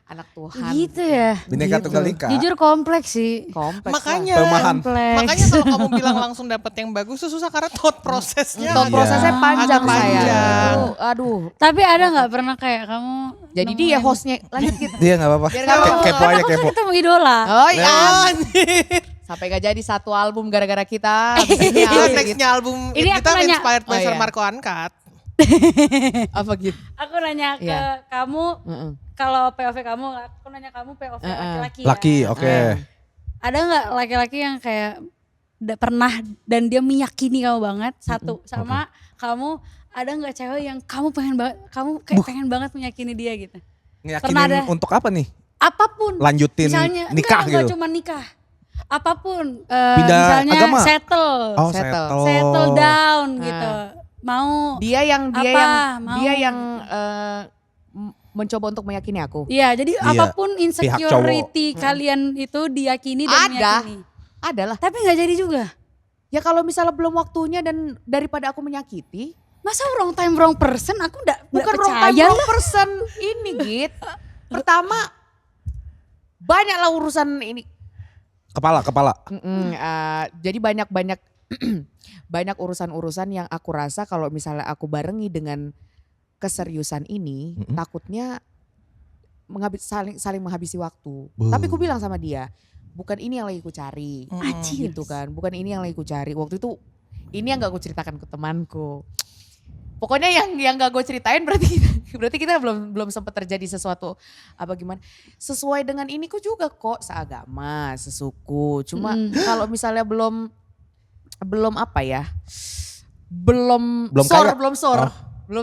Anak Tuhan. Gitu ya. Bineka Tunggal Ika. Jujur kompleks sih. Kompleks. Makanya Pelemahan. Kompleks. Makanya kalau kamu bilang langsung dapet yang bagus itu susah karena thought prosesnya. Thought Iya. prosesnya panjang Agak saya. panjang. Itu, aduh. Tapi ada nggak pernah kayak kamu? Jadi dia hostnya lanjut gitu. Dia nggak apa-apa. Biar nggak apa-apa. Kepo aja Aku kepo. kan ketemu idola. Oh iya. Anjir. Sampai gak jadi satu album gara-gara kita. Habis ini Itu habis gitu. nextnya album Ini aku kita nanya. inspired by Oh, Sir iya. Marco Uncut. Apa gitu? Aku nanya ke Iya. kamu, Heeh. kalau POV kamu, aku nanya kamu POV laki-laki ya. Laki, oke. Ada nggak laki-laki yang kayak pernah dan dia meyakini kamu banget satu, sama kamu ada nggak cewek yang kamu pengen banget, kamu kayak pengen banget meyakini dia gitu? Pernah ada. Ngeyakinin untuk apa nih? Apapun. Lanjutin Misalnya, nikah enggak gitu? cuma nikah. Apapun. Pindah Misalnya agama? settle. Oh, Settle. Settle down gitu. Mau. Dia yang Mau. mencoba untuk meyakini aku. Iya, jadi Iya, apapun pihak insecurity kalian itu diyakini dan Ada. meyakini. Adalah. Tapi nggak jadi juga. Ya kalau misalnya belum waktunya dan daripada aku menyakiti, Masa wrong time wrong person? Aku nggak bukan wrong percaya time wrong lah. person ini Git. Pertama banyaklah urusan ini. Kepala. Jadi banyak banyak urusan-urusan yang aku rasa kalau misalnya aku barengi dengan keseriusan ini, takutnya saling menghabisi waktu. Tapi aku bilang sama dia, bukan ini yang lagi ku cari. Gitu kan, bukan ini yang lagi ku cari. Waktu itu ini yang gak aku ceritakan ke temanku. Pokoknya yang gak gue ceritain berarti kita belum sempat terjadi sesuatu apa gimana. Sesuai dengan ini ku juga kok seagama, sesuku. Cuma kalau misalnya belum apa ya? Belum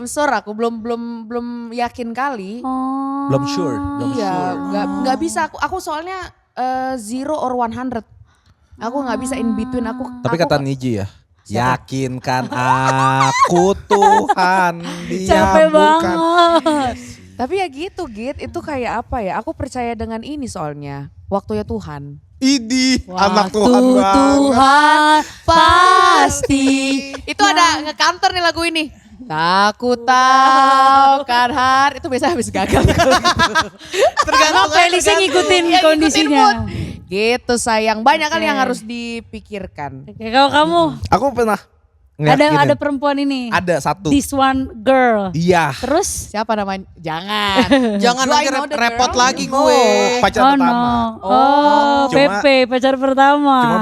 sore aku belum yakin kali. Belum sure. Iya, nggak bisa aku soalnya 0 or 100. Aku nggak bisa in between aku. Tapi kata Niji ya, yakinkan aku Tuhan, dia Capek bukan. banget. Tapi ya gitu Git, itu kayak apa ya? Aku percaya dengan ini soalnya, waktunya Tuhan. Idi, anak Tuhan Waktu banget. Tuhan pasti. Itu ada ngekantor nih lagu ini. Takut tahu kan hari itu biasa habis gagal. Tergantung playlistnya ngikutin Ya, kondisinya. ngikutin mood. Gitu sayang, banyak kali yang harus dipikirkan. Oke, kalau kamu Aku pernah ngeliat ada gini. perempuan ini. Ada satu. This one girl. Iya. Terus Siapa namanya? Jangan. Jangan Do I nanti know the repot girl? lagi gue. Pacar oh pertama. no. Cuma- Pepe pacar pertama. Cuma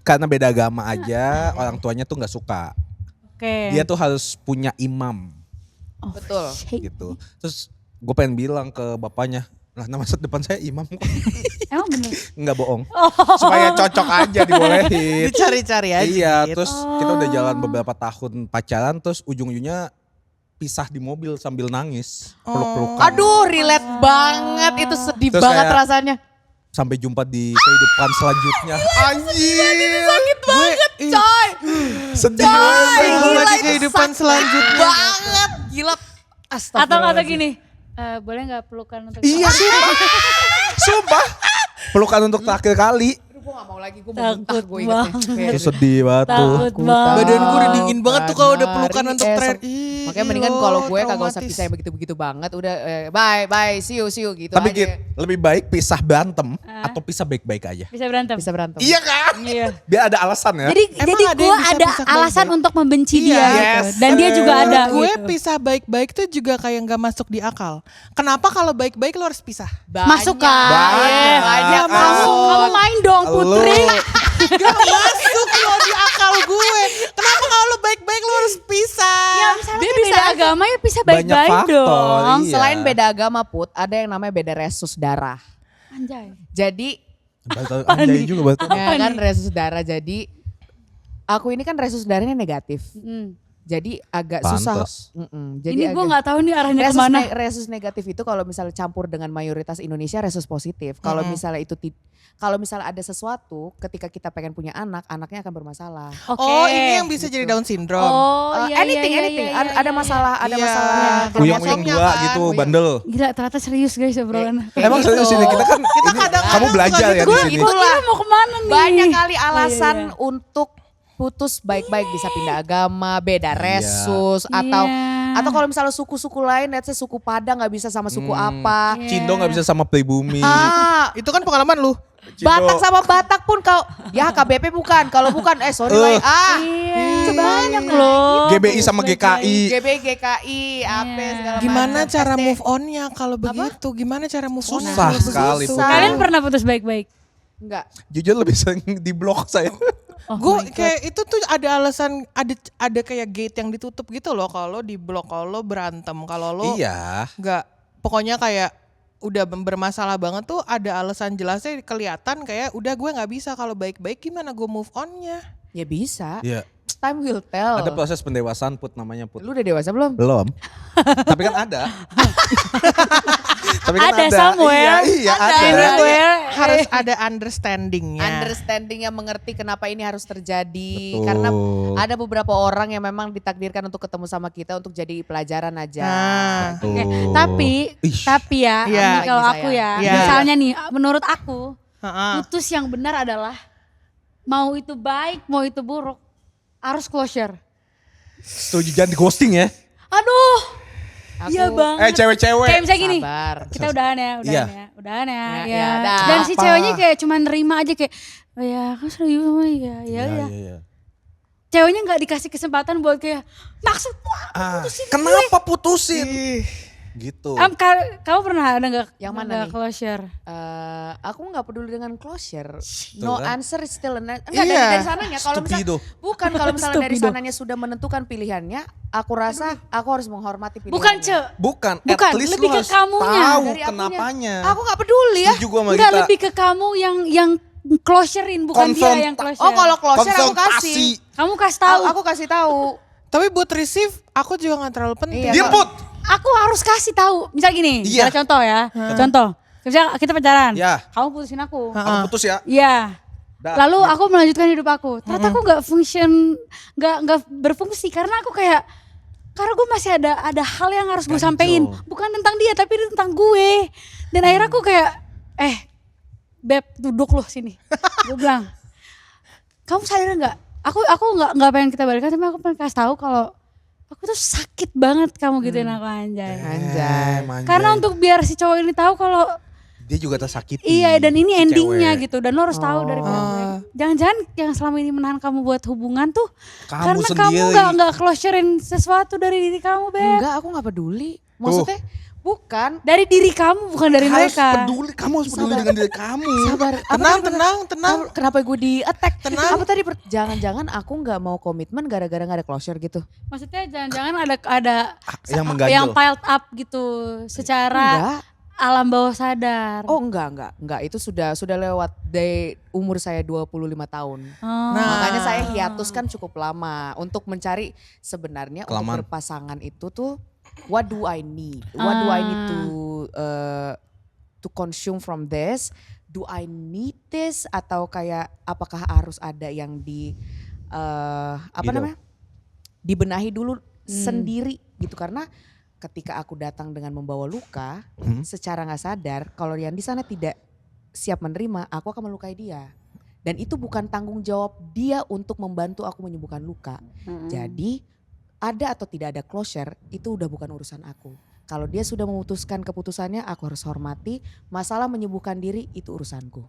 karena beda agama aja, orang tuanya tuh nggak suka. Oke. Dia tuh harus punya imam Oh, Betul. shit. gitu. Terus gue pengen bilang ke bapaknya, lah nama depan saya imam kok. Emang bener? Nggak bohong. Supaya cocok aja dibolehin. Dicari-cari aja. Iya, Git. terus kita udah jalan beberapa tahun pacaran, terus ujung-ujungnya pisah di mobil sambil nangis, peluk-pelukan. Aduh, relate banget, itu sedih Terus banget kayak- rasanya. Sampai jumpa di kehidupan selanjutnya. Anjir. Sakit banget, coy. Sedih banget. Gila, di itu kehidupan sakit selanjutnya. banget, gila. Atau gini. Boleh nggak pelukan untuk Iya, sumpah. Sumpah. Pelukan untuk terakhir kali. Aduh, gue gak mau lagi, gue mau muntah Takut gue ingetnya. Itu sedih banget tuh. Takut banget. Badan gue udah dingin banget tuh kalau udah pelukan Hari untuk esok. tren. Makanya mendingan kalau gue kagak usah pisah yang begitu-begitu banget. Udah bye, see you gitu Tapi aja. Git, lebih baik pisah berantem atau pisah baik-baik aja. Bisa berantem. Bisa berantem. Iya kan? Iya. Biar ada alasan ya. Jadi Emang ada gue yang bisa ada pisah alasan baik-baik? untuk membenci Iya. dia gitu. Yes. Dan dia juga ada Gue gitu. pisah baik-baik tuh juga kayak nggak masuk di akal. Kenapa kalau baik-baik lo harus pisah? Masuk kan? Banyak. Banyak. Kamu main dong Putri. Gak masuk lo di akal gue. Kenapa kalau lo baik-baik lo harus pisah? Ya misalnya Dia beda bisa aja. agama ya bisa Banyak baik-baik faktor, dong. iya. Selain beda agama Put, ada yang namanya beda resus darah. Anjay. Jadi, Anjay juga berarti. ya kan resus darah. Jadi, aku ini kan resus darahnya negatif. Jadi agak susah. Pantes. Jadi Ini gue nggak tahu nih arahnya resus, kemana. resus negatif itu kalau misalnya campur dengan mayoritas Indonesia resus positif. Kalau misalnya itu kalau misalnya ada sesuatu ketika kita pengen punya anak, anaknya akan bermasalah. Oke. Oh ini yang bisa jadi Down syndrome. Oh iya, Anything. Ada masalah, ada Iya. masalah. Kuyang-kuyang Kromosomnya dua kan, gitu, kuyang. bandel. Gila ternyata serius guys obrolan. Emang gitu. serius ini kita kan ini kadang-kadang kamu belajar suka ya gitu. di Gua sini. gitu. Kira mau kemana nih? Banyak kali alasan Iya. untuk putus baik-baik, bisa pindah agama, beda resus Iya. atau kalau misalnya suku-suku lain, let's say suku Padang nggak bisa sama suku apa. Cindo nggak bisa sama pribumi. Itu kan pengalaman lu. Batak sama Batak pun kau ya KBP bukan, kalau bukan sorry lain. Iya. Banyak loh. GBI sama GKI. GB GKI apa segala Gimana macam. cara SD. move on-nya kalau begitu? Gimana cara move on-nya Susah kalau sekali, begitu? Putri. Kalian pernah putus baik-baik? Enggak. Jujur lebih sering di blok saya. Oh Gue my God. kayak itu tuh ada alasan, ada kayak gate yang ditutup gitu loh kalau di blok, kalau lo berantem, kalau lo Iya. nggak, pokoknya kayak udah bermasalah banget tuh ada alasan jelasnya kelihatan kayak udah gue nggak bisa kalau baik-baik, gimana gue move on-nya? Ya bisa. Iya. Time will tell. Ada proses pendewasaan Put namanya Put. Lu udah dewasa belum? Belum. Tapi kan ada. Tapi kan Ada somewhere. Iya, Ada ada. anywhere. Harus ada understanding-nya. Understanding yang mengerti kenapa ini harus terjadi. Betul. Karena ada beberapa orang yang memang ditakdirkan untuk ketemu sama kita untuk jadi pelajaran aja. Nah, Oke, Tuh. tapi Ih. ya, Iya. ini kalau Lagi aku ya, Iya. misalnya nih, menurut aku heeh. putus yang benar adalah mau itu baik, mau itu buruk, harus closure. Setuju, jangan di ghosting ya. Aduh, Aku- iya banget. Cewek-cewek. Kayak misalnya gini, Sabar. kita udahan ya, Iya. udahan ya. Ya, dah. Dan si Apa? ceweknya kayak cuma nerima aja kayak, oh ya kan serius sama ya, ya. Iya. ceweknya nggak dikasih kesempatan buat kayak maksud lu apa putusin gue? Kenapa putusin? Gitu. Kamu pernah ada nggak Yang mana nggak nih? closure? Aku nggak peduli dengan closure. Tuh No kan. answer is still an answer. Iya. Enggak dari sananya. Kalau Stupido. bukan kalau misalnya dari Stupido. sananya sudah menentukan pilihannya, aku rasa aku harus menghormati pilihannya. Bukan Ce, Bukan, Bukan, at least lebih lu ke harus kamunya. tahu Dari akunya. kenapanya. Aku nggak peduli ya. Setuju gua sama nggak Gita. lebih ke kamu yang closurein bukan dia yang closure. Oh kalau closure aku Konfrontasi. kasih. Kamu kasih tahu. Aku kasih tahu. Tapi buat receive aku juga gak terlalu penting. Iya. Diam Put. Aku harus kasih tahu. Misal gini, Iya. misalnya contoh ya. Contoh. Misal kita pacaran. Ya. Kamu putusin aku. Aku putus ya. Iya. Dah. Lalu aku melanjutkan hidup aku. Ternyata aku nggak berfungsi karena aku karena gue masih ada hal yang harus gue Ganjol. sampein. Bukan tentang dia tapi tentang gue. Dan akhirnya aku kayak, Beb duduk loh sini. Gue bilang, kamu sadar nggak? Aku nggak pengen kita balikan tapi aku pengen kasih tahu kalau aku tuh sakit banget kamu gituin aku anjay. Anjay. Karena untuk biar si cowok ini tahu kalau dia juga tersakiti. iya dan ini si endingnya cewek. gitu dan lo harus tahu dari jangan-jangan yang selama ini menahan kamu buat hubungan tuh Kamu karena sendiri. kamu nggak closurein sesuatu dari diri kamu Beb. Enggak, aku nggak peduli. Maksudnya bukan. Dari diri kamu bukan dari Harus mereka. peduli, kamu harus peduli dengan diri kamu. Sabar. Tenang. Kenapa gue di attack? Tenang. Apa tadi? Jangan-jangan aku nggak mau komitmen gara-gara nggak ada closure gitu. Maksudnya jangan-jangan ada Yang mengganjal. yang piled up gitu secara Enggak. alam bawah sadar. Oh enggak. Itu sudah lewat dari umur saya 25 tahun. Oh. Makanya saya hiatus kan cukup lama untuk mencari sebenarnya Kelamaan. untuk berpasangan itu tuh what do I need? What do I need to consume from this? Do I need this atau kayak apakah harus ada yang apa Gitu. namanya? Dibenahi dulu sendiri gitu karena ketika aku datang dengan membawa luka secara nggak sadar kalau yang di sana tidak siap menerima, aku akan melukai dia. Dan itu bukan tanggung jawab dia untuk membantu aku menyembuhkan luka. Jadi ada atau tidak ada closure itu udah bukan urusan aku. Kalau dia sudah memutuskan keputusannya aku harus hormati. Masalah menyembuhkan diri itu urusanku.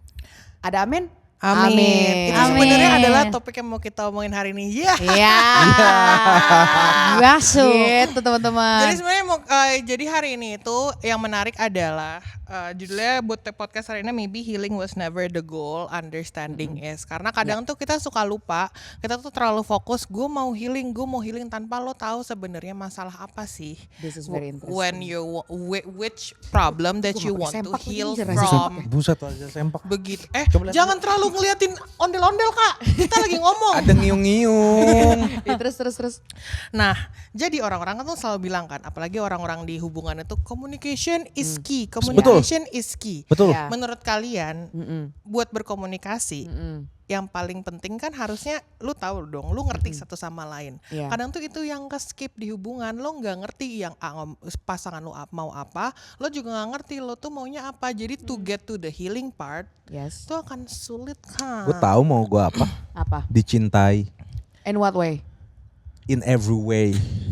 Ada amin? Amin. Itu Amin. sebenarnya adalah topik yang mau kita omongin hari ini. Ya. Iya. Masuk. Gitu teman-teman. Jadi sebenarnya jadi hari ini itu yang menarik adalah judulnya buat podcast hari ini maybe healing was never the goal, understanding is. Karena kadang tuh kita suka lupa, kita tuh terlalu fokus gue mau healing tanpa lo tahu sebenarnya masalah apa sih. This is very interesting. When you which problem that you Gua want to sempak lagi, heal jangan from. Buset aja sempak. Begitu. Coba lihat Jangan terlalu ngeliatin ondel-ondel Kak. Kita lagi ngomong. Ada ngiung-ngiung. Ya, terus. Nah, jadi orang-orang kan tuh selalu bilang kan, apalagi orang-orang di hubungan itu communication is key, communication is key. Betul. Ya. Menurut kalian, buat berkomunikasi, yang paling penting kan harusnya lu tahu dong, lu ngerti satu sama lain. Iya. Kadang tuh itu yang ke-skip di hubungan, lo nggak ngerti yang pasangan lu mau apa, lo juga nggak ngerti lo tuh maunya apa. Jadi to get to the healing part, Yes. itu akan sulit kan. Gue tahu mau gue apa. Apa? Dicintai In what way? in every way.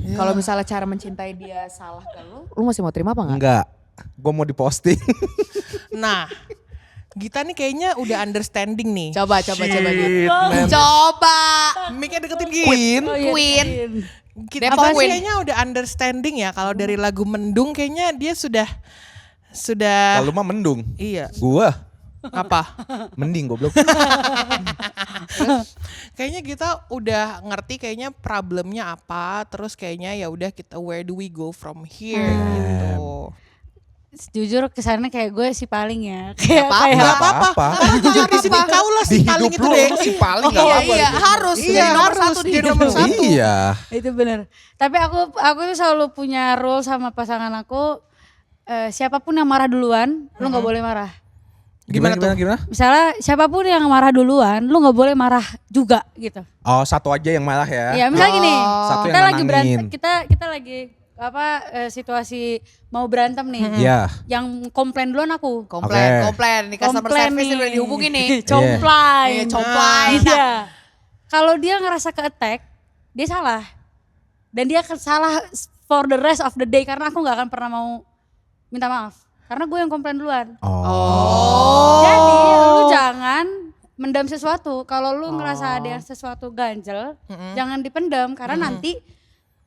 Kalau misalnya cara mencintai dia salah ke lu masih mau terima apa enggak? Enggak. Gue mau diposting. Nah, Gita nih kayaknya udah understanding nih. Coba. Shit, man. Coba. Mic-nya deketin Git. Queen. Oh, iya, Queen. Kita Depok Queen. kayaknya udah understanding ya kalau dari lagu Mendung kayaknya dia sudah Lalu mah mendung. iya. Gua Apa? mending goblok. Kayaknya kita udah ngerti kayaknya problemnya apa, terus kayaknya ya udah kita where do we go from here gitu. Jujur kesannya kayak gue si paling ya. Kayak apa-apa. apa-apa. Karena jujur di sini kau lah si Di paling hidup itu lu deh. si paling gak Iya, apa-apa. iya, harus. Iya, Jadi nomor harus satu di jadi hidup nomor lu. satu. Iya. Itu bener. Tapi aku tuh selalu punya rule sama pasangan aku. Siapapun yang marah duluan, lu nggak boleh marah. Gimana? Misalnya siapapun yang marah duluan, lu nggak boleh marah juga gitu. Oh, satu aja yang malah ya. Iya, misalnya gini, Satu kita yang lagi nenangin. kita lagi situasi mau berantem nih. Iya. Yang komplain duluan aku. Komplain. Nih customer Komplain service nih. udah dihubungin nih. Complain. Iya, complain. Iya. Kalau dia ngerasa ke-attack, dia salah. Dan dia akan salah for the rest of the day karena aku nggak akan pernah mau minta maaf. Karena gue yang komplain duluan. Oh. Jadi lu jangan mendam sesuatu. Kalau lu ngerasa ada yang sesuatu ganjel, jangan dipendam karena nanti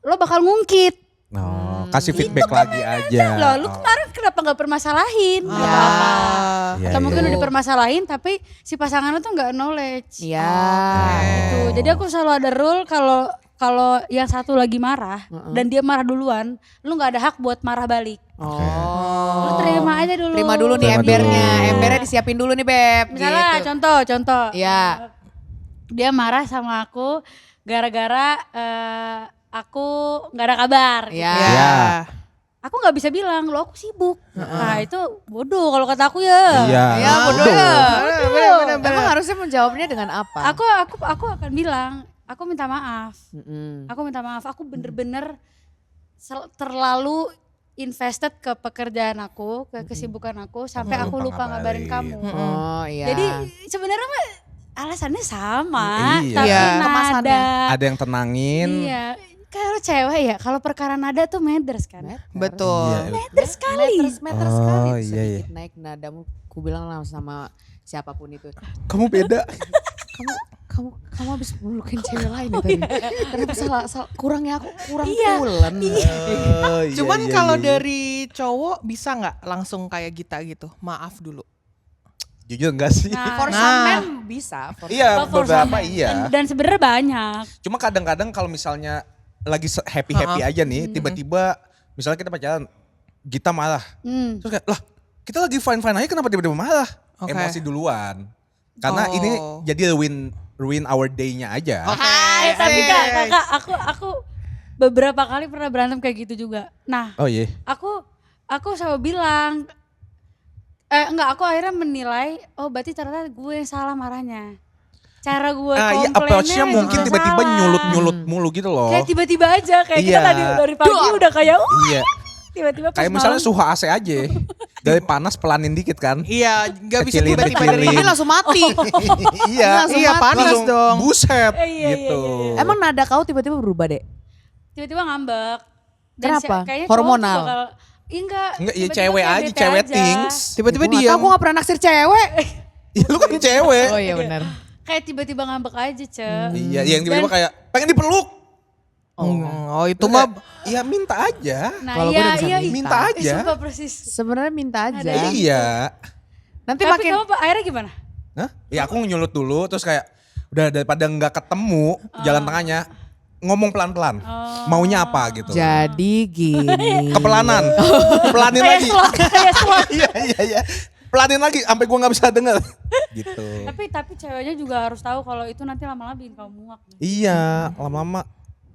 lo bakal ngungkit. Oh, kasih feedback lagi aja. Loh, lu kemarin kenapa nggak permasalahin? Nggak apa-apa. Iya, Atau iya, mungkin iya. udah dipermasalahin tapi si pasangan lu tuh nggak knowledge. Iya. Gitu. Jadi aku selalu ada rule kalau yang satu lagi marah dan dia marah duluan, lu nggak ada hak buat marah balik. Lu terima aja dulu. Terima dulu nih Terima embernya. dulu. Embernya disiapin dulu nih Beb. Misalnya gitu. contoh. Iya. Dia marah sama aku gara-gara aku nggak ada kabar. Iya. Gitu. Iya. Aku nggak bisa bilang, lo aku sibuk. Nah itu bodoh kalau kata aku ya. Iya. Ya bodoh ya. Bener. Emang harusnya menjawabnya dengan apa? Aku akan bilang, aku minta maaf. Mm-mm. Aku minta maaf, aku bener-bener terlalu invested ke pekerjaan aku, ke kesibukan aku sampai aku lupa ngabarin kamu. Oh iya. Jadi sebenarnya mah alasannya sama, Iya. tapi Iya. Kemasannya. nada. Ada yang tenangin. Iya, kalau cewek ya, kalau perkara nada tuh matters kan. Betul. Iya. Matters sekali. Meter Oh, sekali. iya, iya. Sedikit naik nadamu. Ku bilang lah sama siapapun itu. Kamu beda. Kamu habis melukin cewek lain ya tadi. Kenapa salah kurangnya aku kurang pulen. Oh, iya, Cuman iya, kalau iya. dari cowok bisa nggak langsung kayak Gita gitu, maaf dulu. Jujur enggak sih? Nah, For some men bisa. For Iya, for beberapa some men. iya. Dan sebenarnya banyak. Cuma kadang-kadang kalau misalnya lagi happy-happy aja nih, tiba-tiba misalnya kita pacaran, Gita marah. Terus kayak, lah kita lagi fine-fine aja kenapa tiba-tiba marah? Oke. Emosi duluan. Karena Oh. ini jadi ruin our day-nya aja. Tapi kakak, aku beberapa kali pernah berantem kayak gitu juga. Nah, Oh iya. aku selalu bilang, aku akhirnya menilai, oh berarti ternyata gue yang salah marahnya. Cara gue Iya, komplainnya approach-nya mungkin juga tiba-tiba salah. nyulut-nyulut mulu gitu loh. Kayak tiba-tiba aja, kayak kita Iya. tadi dari pagi udah kayak, Iya. tiba-tiba pas Kayak misalnya malam. suhu AC aja. Dari panas pelanin dikit kan. Iya, nggak bisa Kecilin, tiba-tiba kecilin. dari Tapi langsung mati. Iya. Langsung Iya, mati. panas Langsung dong. buset Iya, gitu. iya. Emang nada kau tiba-tiba berubah deh? Tiba-tiba ngambek. Kenapa? Kayaknya Hormonal? cowok juga Enggak, ya tiba-tiba cewek kayak aja, bete cewek aja. things. Tiba-tiba Gua nggak diam. tahu, gue gak pernah naksir cewek. Ya lu kan cewek. Oh iya benar. Kayak tiba-tiba ngambek aja, Ce. Iya, yang tiba-tiba kayak pengen dipeluk. Oh itu mah Iya minta aja. Nah Kalau gue iya, udah bisa iya, minta ih, aja. sumpah persis. Sebenarnya minta aja. Iya. Nanti Tapi makin kamu akhirnya gimana? Hah? Ya aku nyulut dulu terus kayak udah daripada nggak ketemu jalan tengahnya ngomong pelan-pelan. Maunya apa gitu. jadi gini. Kepelanan. Pelanin Kayak lagi. slot, kayak slot. Iya. Pelanin lagi sampai gua nggak bisa denger. Gitu. Tapi ceweknya juga harus tahu kalau itu nanti lama-lama bikin kamu muak. Iya, lama-lama.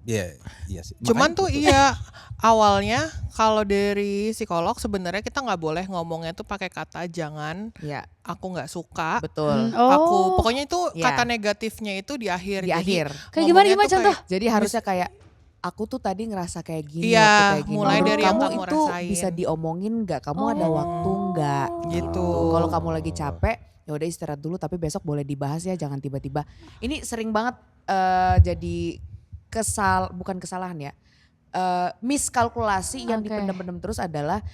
Iya sih. cuman Makanya tuh gitu. iya awalnya kalau dari psikolog sebenarnya kita nggak boleh ngomongnya tuh pakai kata jangan, Ya aku nggak suka, betul. aku pokoknya itu Iya. kata negatifnya itu di akhir. Di Jadi akhir. Kayak gimana ngomongnya tuh contoh? Jadi harusnya kayak aku tuh tadi ngerasa kayak gini, Iya, waktu kayak gini. mulai Menurut dari yang kamu kamu itu rasain. bisa diomongin nggak? Kamu ada waktu nggak? Gitu. Kalau kamu lagi capek, ya udah istirahat dulu. Tapi besok boleh dibahas ya, jangan tiba-tiba. Ini sering banget jadi bukan kesalahan ya. Miskalkulasi yang Oke. dipendam-pendam terus adalah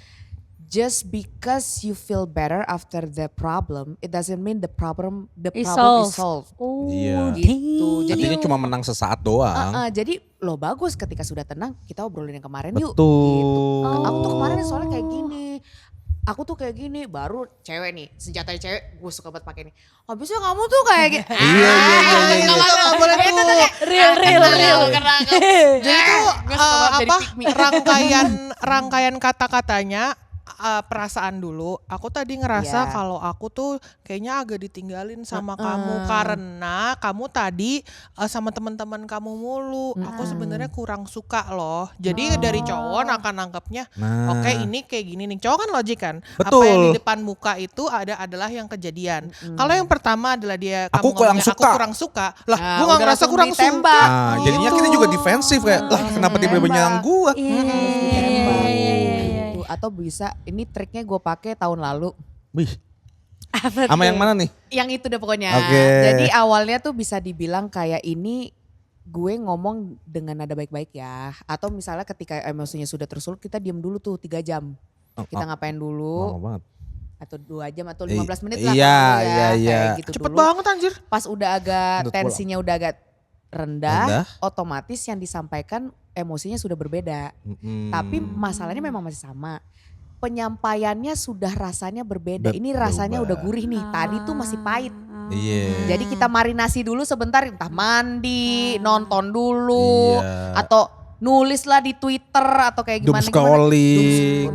just because you feel better after the problem, it doesn't mean the problem Is is solved. solved. Oh, Iya. Gitu. Jadi Artinya cuma menang sesaat doang. jadi lo bagus ketika sudah tenang kita obrolin yang kemarin yuk. Betul. Gitu. Aku tuh kemarin soalnya kayak gini. Aku tuh kayak gini, baru cewek nih, senjata cewek gue suka banget pakai nih. Habisnya kamu tuh kayak gini. Iya. Itu nggak boleh tuh. real. Jadi tuh Gue suka banget jadi apa pick me. rangkaian kata-katanya perasaan dulu. Aku tadi ngerasa Iya. kalau aku tuh kayaknya agak ditinggalin sama kamu karena kamu tadi sama teman-teman kamu mulu. Aku sebenarnya kurang suka loh. Jadi dari cowok akan nangkepnya, Nah. oke ini kayak gini nih. Cowok kan logik kan. Apa Betul. yang di depan muka itu adalah yang kejadian. Kalau yang pertama adalah dia Aku kamu kurang ngomongnya, suka. aku kurang suka. Lah, Nah, gue nggak udah ngerasa langsung kurang ditembak. suka. Nah, jadinya kita juga defensif kayak, lah kenapa tiba-tiba nyerang gua? Iya. Gitu. Atau bisa, ini triknya gue pakai tahun lalu. Wih. Sama yang mana nih? Yang itu deh pokoknya. Oke. Jadi awalnya tuh bisa dibilang kayak ini gue ngomong dengan nada baik-baik ya. Atau misalnya ketika emosinya sudah tersulut kita diam dulu tuh 3 jam. Kita ngapain dulu. Lama banget. atau 2 jam atau 15 menit lah iya, kamu ya, iya. kayak gitu Cepet dulu. banget anjir. Pas udah agak Menurut tensinya udah agak rendah, Rendah. otomatis yang disampaikan emosinya sudah berbeda. Tapi masalahnya memang masih sama. Penyampaiannya sudah rasanya berbeda. Ini rasanya udah gurih nih. Tadi tuh masih pahit. Iya. Jadi kita marinasi dulu sebentar, entah mandi, nonton dulu, Iya. atau nulis lah di Twitter atau kayak Doom gimana. scrolling.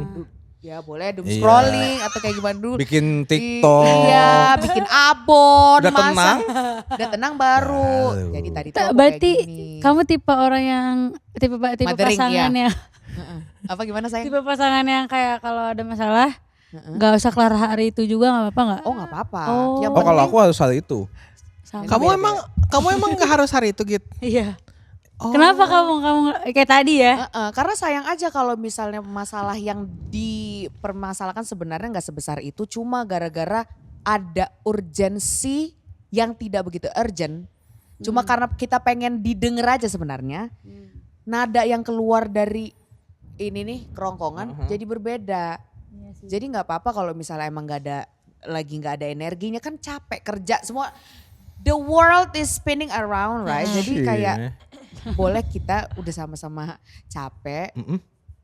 Ya boleh doom Iya. scrolling atau kayak gimana dulu. Bikin TikTok. Iya, bikin abon. Udah tenang? Udah tenang baru. Baru. Jadi tadi tuh aku Berarti kayak gini. kamu tipe orang yang tipe Mothering, pasangan iya. yang Heeh. Apa gimana sayang? tipe pasangan yang kayak kalau ada masalah nggak usah kelar hari itu juga nggak apa-apa nggak? Oh nggak apa-apa. Oh. Yang Oh kalau penting- aku harus hal itu. Sama. Kamu emang gak harus hari itu gitu? Iya. Oh. Kenapa kamu kayak tadi ya? Karena sayang aja kalau misalnya masalah yang dipermasalahkan sebenarnya nggak sebesar itu, cuma gara-gara ada urgensi yang tidak begitu urgent. Cuma karena kita pengen didengar aja sebenarnya, nada yang keluar dari ini nih kerongkongan jadi berbeda. Jadi nggak apa-apa kalau misalnya emang nggak ada energinya, kan capek kerja semua. The world is spinning around, right? Jadi kayak boleh kita udah sama-sama capek,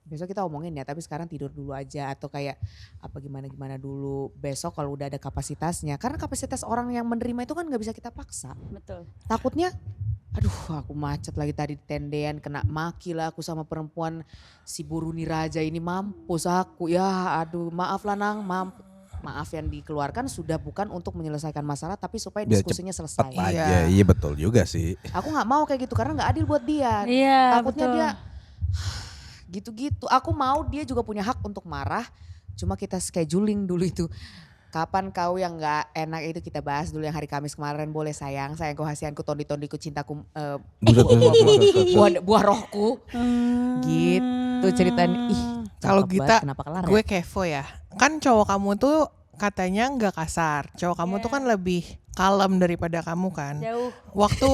besok kita omongin ya, tapi sekarang tidur dulu aja atau kayak apa gimana dulu. Besok kalau udah ada kapasitasnya, karena kapasitas orang yang menerima itu kan nggak bisa kita paksa. Betul. Takutnya, aduh aku macet lagi tadi di tendean, kena maki lah aku sama perempuan si Buruni Raja ini, mampus aku ya, aduh maaf lah Nang, maaf yang dikeluarkan sudah bukan untuk menyelesaikan masalah tapi supaya Biar diskusinya selesai. Aja, iya betul juga sih. Aku nggak mau kayak gitu karena nggak adil buat dia. Iya, Takutnya betul. dia gitu-gitu. Aku mau dia juga punya hak untuk marah. Cuma kita scheduling dulu itu. Kapan kau yang nggak enak itu kita bahas dulu, yang hari Kamis kemarin boleh sayang. Sayangku, hasianku, tondi-tondiku, cintaku, buah rohku. Gitu ceritanya. Ih, Kalau cakep kita, banget, kenapa kelar gue ya? kepo ya. Kan cowok kamu tuh katanya nggak kasar. Cowok kamu tuh kan lebih kalem daripada kamu kan. Jauh. Waktu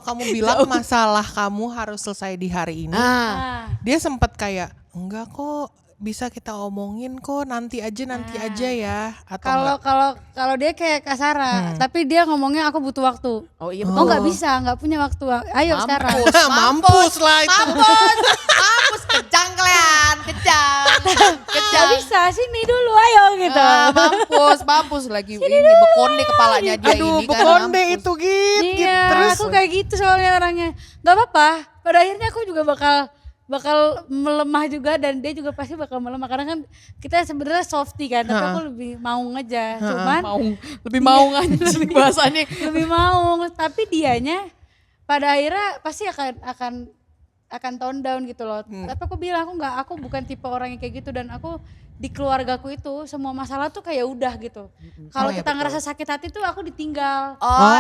kamu bilang masalah kamu harus selesai di hari ini, Ah, dia sempat kayak enggak kok, bisa kita omongin kok, nanti aja ya, atau Kalau enggak? kalau dia kayak kasara, tapi dia ngomongnya aku butuh waktu. oh iya Oh betul. nggak bisa, nggak punya waktu. Ayo sekarang. Mampus lah itu. Mampus, kejang kalian, kejang. Nggak bisa, sini dulu ayo gitu. Mampus lagi ini bekonde kepalanya dia Aduh, ini kan. bekonde mampus. itu gitu. Iya, Terus aku kayak gitu soalnya orangnya. Gak apa-apa, pada akhirnya aku juga bakal melemah juga dan dia juga pasti bakal melemah karena kan kita sebenarnya softy kan, tapi aku lebih mau aja. Cuman Lebih mau anjing bahasanya. lebih mau, tapi dianya pada akhirnya pasti akan tone down gitu loh. Tapi aku bilang aku bukan tipe orang yang kayak gitu, dan aku di keluargaku itu semua masalah tuh kayak udah gitu. Kalau Oh, iya, kita betul. ngerasa sakit hati tuh aku ditinggal. Oh,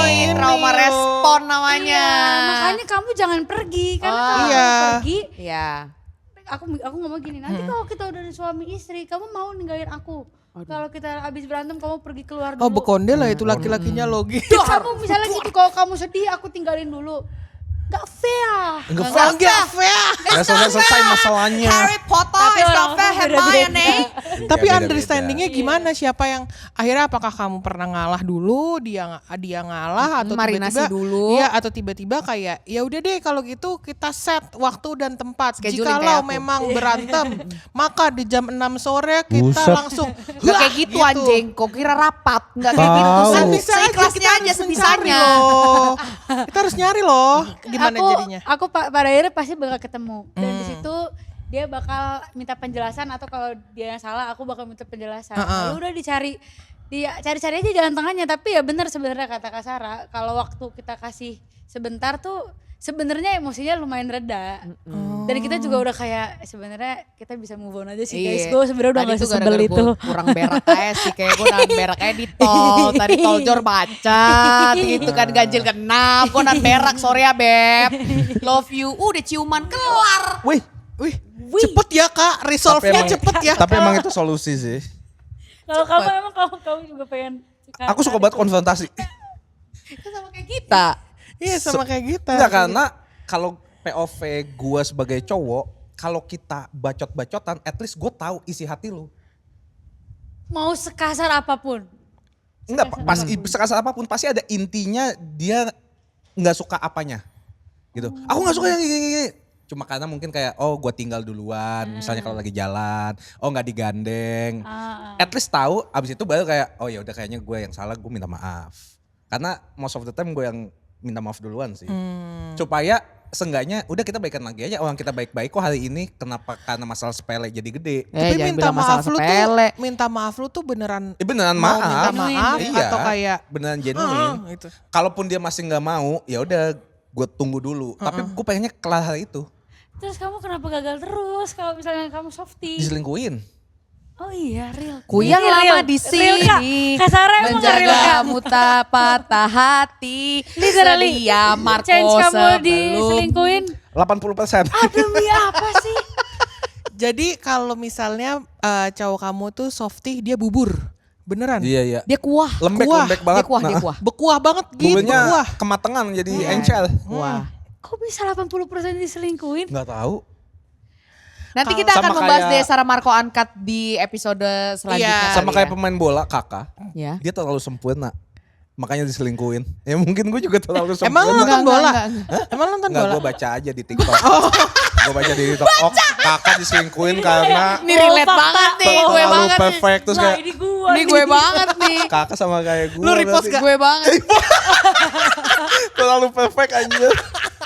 ini trauma respon namanya. Iya, makanya kamu jangan pergi karena kalau Iya. kamu pergi, Iya. aku ngomong gini, nanti kalau kita udah suami istri, kamu mau ninggalin aku. Kalau kita habis berantem kamu pergi keluar dulu. oh bekonde lah itu laki-lakinya logi. Terus kamu misalnya gitu, kalau kamu sedih aku tinggalin dulu. Gak fair. Enggak fair. Gak selesai masalahnya. Harry Potter Tapi is not orang-orang fair, beda-beda. Hermione. Tapi Beda-beda. understandingnya gimana, siapa yang akhirnya, apakah kamu pernah ngalah dulu, dia ngalah, atau Marinasi tiba-tiba dulu. Iya, atau tiba-tiba kayak ya udah deh kalau gitu kita set waktu dan tempat. Scheduling Jikalau kayak aku. memang berantem, maka di jam 6 sore kita Buset. langsung Gak kayak gitu anjing, kok kira rapat. Gak kayak gitu. Tahu. Kan bisa aja, Seikhlasnya kita aja harus sebisanya. mencari loh. Kita harus nyari loh gimana jadinya. Aku pada akhirnya pasti bakal ketemu, dan di situ dia bakal minta penjelasan, atau kalau dia yang salah aku bakal minta penjelasan. Lalu udah cari aja jalan tengahnya. Tapi ya benar sebenarnya kata Kak Sarah, kalau waktu kita kasih sebentar tuh sebenarnya emosinya lumayan reda. Dan kita juga udah kayak sebenarnya kita bisa move on aja sih guys. Gue sebenarnya udah Tadi gak tuh sesebel gara-gara itu. gua kurang berak aja sih, kayak gue nahan berak aja di tol. Tadi tol Jor bacot gitu kan, ganjil genap. Gue nahan berak, sorry ya Beb. Love you, udah ciuman kelar. Wih, Cepet ya Kak, resolve-nya cepet ya. Tapi emang itu solusi sih. Kalau kamu juga pengen. Aku suka banget konfrontasi. Itu sama kayak kita. Iya sama kayak kita. Enggak, karena kalau POV gue sebagai cowok, kalau kita bacot-bacotan, at least gue tahu isi hati lu. mau sekasar apapun. Enggak, pas sekasar apapun pasti ada intinya dia nggak suka apanya. Gitu. Aku nggak suka yang gini. Cuma karena mungkin kayak gue tinggal duluan, misalnya kalau lagi jalan, nggak digandeng. At least tahu, abis itu baru kayak ya udah kayaknya gue yang salah, gue minta maaf. Karena most of the time gue yang minta maaf duluan sih. Supaya seenggaknya udah kita baikan lagi aja, orang kita baik-baik kok hari ini kenapa karena masalah sepele jadi gede. Tapi minta maaf lu tuh beneran Beneran mau maaf. minta maaf Iya, atau kayak beneran genuine. gitu. Kalaupun dia masih nggak mau, ya udah gue tunggu dulu. Tapi gue pengennya kelar hari itu. Terus kamu kenapa gagal terus kalau misalnya kamu softie? Diselingkuhin. Oh iya, real. Ku yang lama di Real, Kak. sini Kasarnya emang gak real, Kak. menjagamu tak patah hati. Literally, Sedia Marco chance kamu sebelum. diselingkuhin. 80%. Demi apa sih? Jadi kalau misalnya cowok kamu tuh softie dia bubur. Beneran. Iya. Dia kuah. Lembek banget. Dia kuah. Bekuah banget gitu. Buburnya Bekuah. kematangan jadi encel. Kuah. Kok bisa 80% diselingkuhin? Nggak tahu. Nanti kita akan Sama membahas kayak- deh Sarah Marco Uncut di episode selanjutnya. Iya. Sama kali kayak ya. pemain bola kakak. Ya. Dia terlalu sempurna. Makanya diselingkuhin. Ya mungkin gue juga terlalu sempurna. Emang lu nonton bola? Enggak. Emang lu nonton Enggak, bola? gue baca aja di TikTok. Gue baca di TikTok. Kakak diselingkuhin karena Ini relate fakta. banget nih, gue terlalu banget nih. perfect. Terus Nah kayak ini gua Ini gue banget nih. kakak sama kayak gue. Lu repost berarti. gak? Gue banget. Terlalu perfect anjir.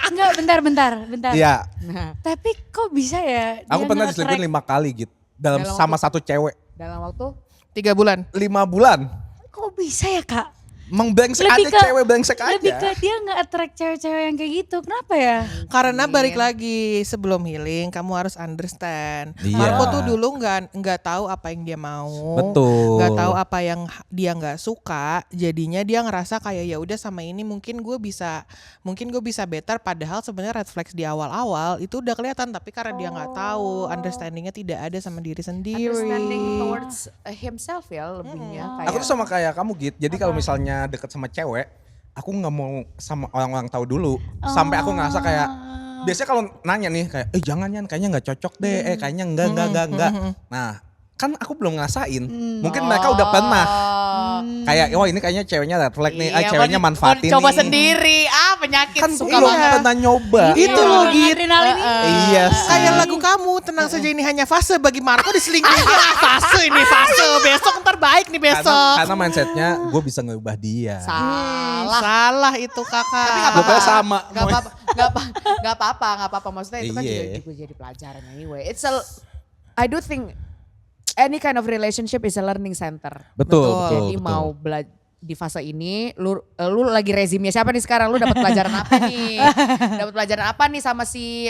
Enggak, bentar. Iya. Nah, Tapi kok bisa ya? Aku dia pernah nge-attract- diselingkuhin 5 kali gitu. Dalam Dalam sama satu cewek. dalam waktu 3 bulan. 5 bulan. Kok bisa ya, Kak? Emang brengsek aja, cewek brengsek aja. Lebih ke dia nge-attract cewek-cewek yang kayak gitu. Kenapa ya? Karena balik lagi sebelum healing kamu harus understand. Iya. Marco tuh dulu nggak tahu apa yang dia mau. Betul. Nggak tahu apa yang dia nggak suka. Jadinya dia ngerasa kayak ya udah sama ini mungkin gue bisa better. Padahal sebenarnya red flags di awal-awal itu udah kelihatan. Tapi karena dia nggak tahu, understandingnya tidak ada sama diri sendiri. understanding towards himself ya lebihnya kayak. Aku tuh sama kayak kamu Git. Jadi kalau misalnya deket sama cewek, aku nggak mau sama orang-orang tahu dulu. Sampai aku ngerasa kayak biasanya kalau nanya nih kayak jangan Yan, kayaknya nggak cocok deh. Kayaknya enggak. Nah, kan aku belum ngerasain. Mungkin mereka udah pernah. Kayak ini kayaknya ceweknya red flag nih. Ceweknya manfaatin coba nih. sendiri. Penyakit Kan suka belum banget. pernah nyoba. Itu loh Git. Adrenalin ini. Iya sih. Kayak lagu kamu, tenang saja ini hanya fase bagi Marco diselingkuhin. Fase besok ntar baik nih besok. Karena mindsetnya gue bisa ngubah dia. Salah. Salah itu kakak. Tapi nggak Gue apa-apa. sama. Nggak apa-apa. Maksudnya itu kan Iya. juga jadi pelajaran anyway. I do think any kind of relationship is a learning center. Betul. Jadi mau di fase ini, lu lagi rezimnya siapa nih sekarang? Lu dapat pelajaran apa nih? Dapat pelajaran apa nih sama si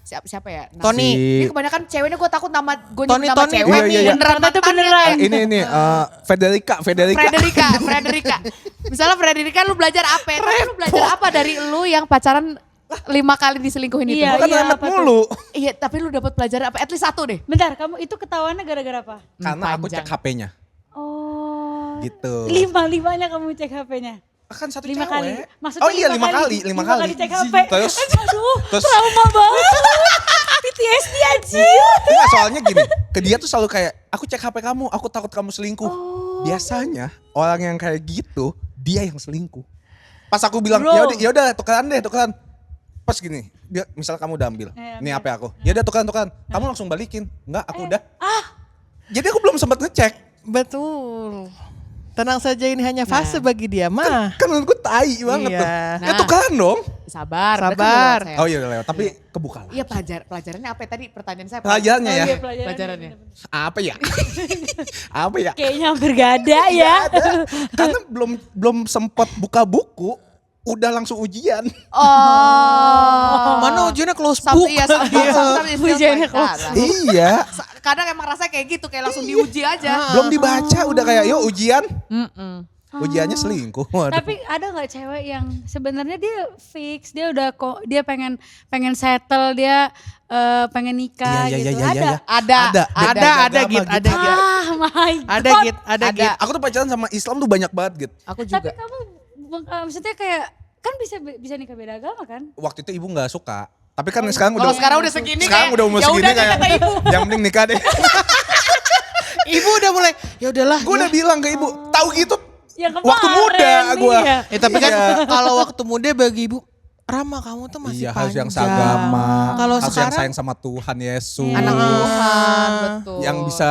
siapa ya? Nah, Tony. Ini kebanyakan ceweknya gue takut nama gue Tony, nama Tony. cewek Iya, nih. iya. Beneran Ternyata mantannya. beneran. Ini Federica. Frederica. Misalnya Frederica lu belajar apa? Tapi lu belajar apa dari lu yang pacaran 5 kali diselingkuhin itu? Iya, Bukan remet apa tuh? mulu. Iya, tapi lu dapat pelajaran apa? At least 1 deh. Bentar, kamu itu ketahuannya gara-gara apa? Karena aku Panjang. cek HP-nya. Oh. Gitu. Limanya kamu cek HP-nya. Kan satu 5 cewek. kali. Maksudnya Oh iya 5 kali. 5 kali cek HP. Terus Aduh, terus trauma banget. PTSD anjir. enggak, soalnya gini, ke dia tuh selalu kayak aku cek HP kamu, aku takut kamu selingkuh. Biasanya orang yang kayak gitu, dia yang selingkuh. Pas aku bilang, Bro. ya udah tukeran. Pas gini, dia misal kamu udah ambil. Ini HP aku. Ya udah tukeran. Kamu langsung balikin. Enggak, aku udah. Jadi aku belum sempat ngecek. Betul. Tenang saja ini hanya fase bagi dia mah. Kan menurutku tai banget Iya. tuh. Ya Nah. tukeran dong. Sabar. Sabar. udah kan udah lewat, Oh iya udah lewat, tapi kebuka lah. Iya pelajarannya apa tadi pertanyaan saya? Pelajarannya ya. Iya, Pelajarannya. Apa ya? Apa ya? Kayaknya hampir gak ada ya. Ada. Karena belum sempat buka buku, udah langsung ujian. Oh. Mana ujiannya close Sometimes- book. Iya, sometimes it feels Ujiannya like that lah. Iya. Kadang emang rasanya kayak gitu, kayak langsung diuji aja. Belum dibaca udah kayak yuk ujian. Ujiannya selingkuh. Waduh. Tapi ada nggak cewek yang sebenarnya dia fix, dia udah kok dia pengen settle, dia pengen nikah gitu. Ada. Ada, Git, ada, Git. Ah, my God. Ada Git, ada Git. Aku tuh pacaran sama Islam tuh banyak banget gitu. Aku Tapi juga. kamu maksudnya kayak kan bisa nikah beda agama kan? Waktu itu ibu nggak suka. Tapi kan sekarang udah Kalau sekarang udah segini sekarang kayak, udah umur ya segini udah deh kayak kata ibu. yang penting nikah deh. Ibu udah mulai, ya udahlah. Gue udah bilang ke ibu, tahu gitu Yang waktu kemarin, muda gue. iya. Tapi kan kalau waktu muda bagi ibu, Rama kamu tuh masih Iya, harus panjang. yang seagama. Kalau harus yang sekarang sayang sama Tuhan Yesus. Anak Tuhan, betul. Yang bisa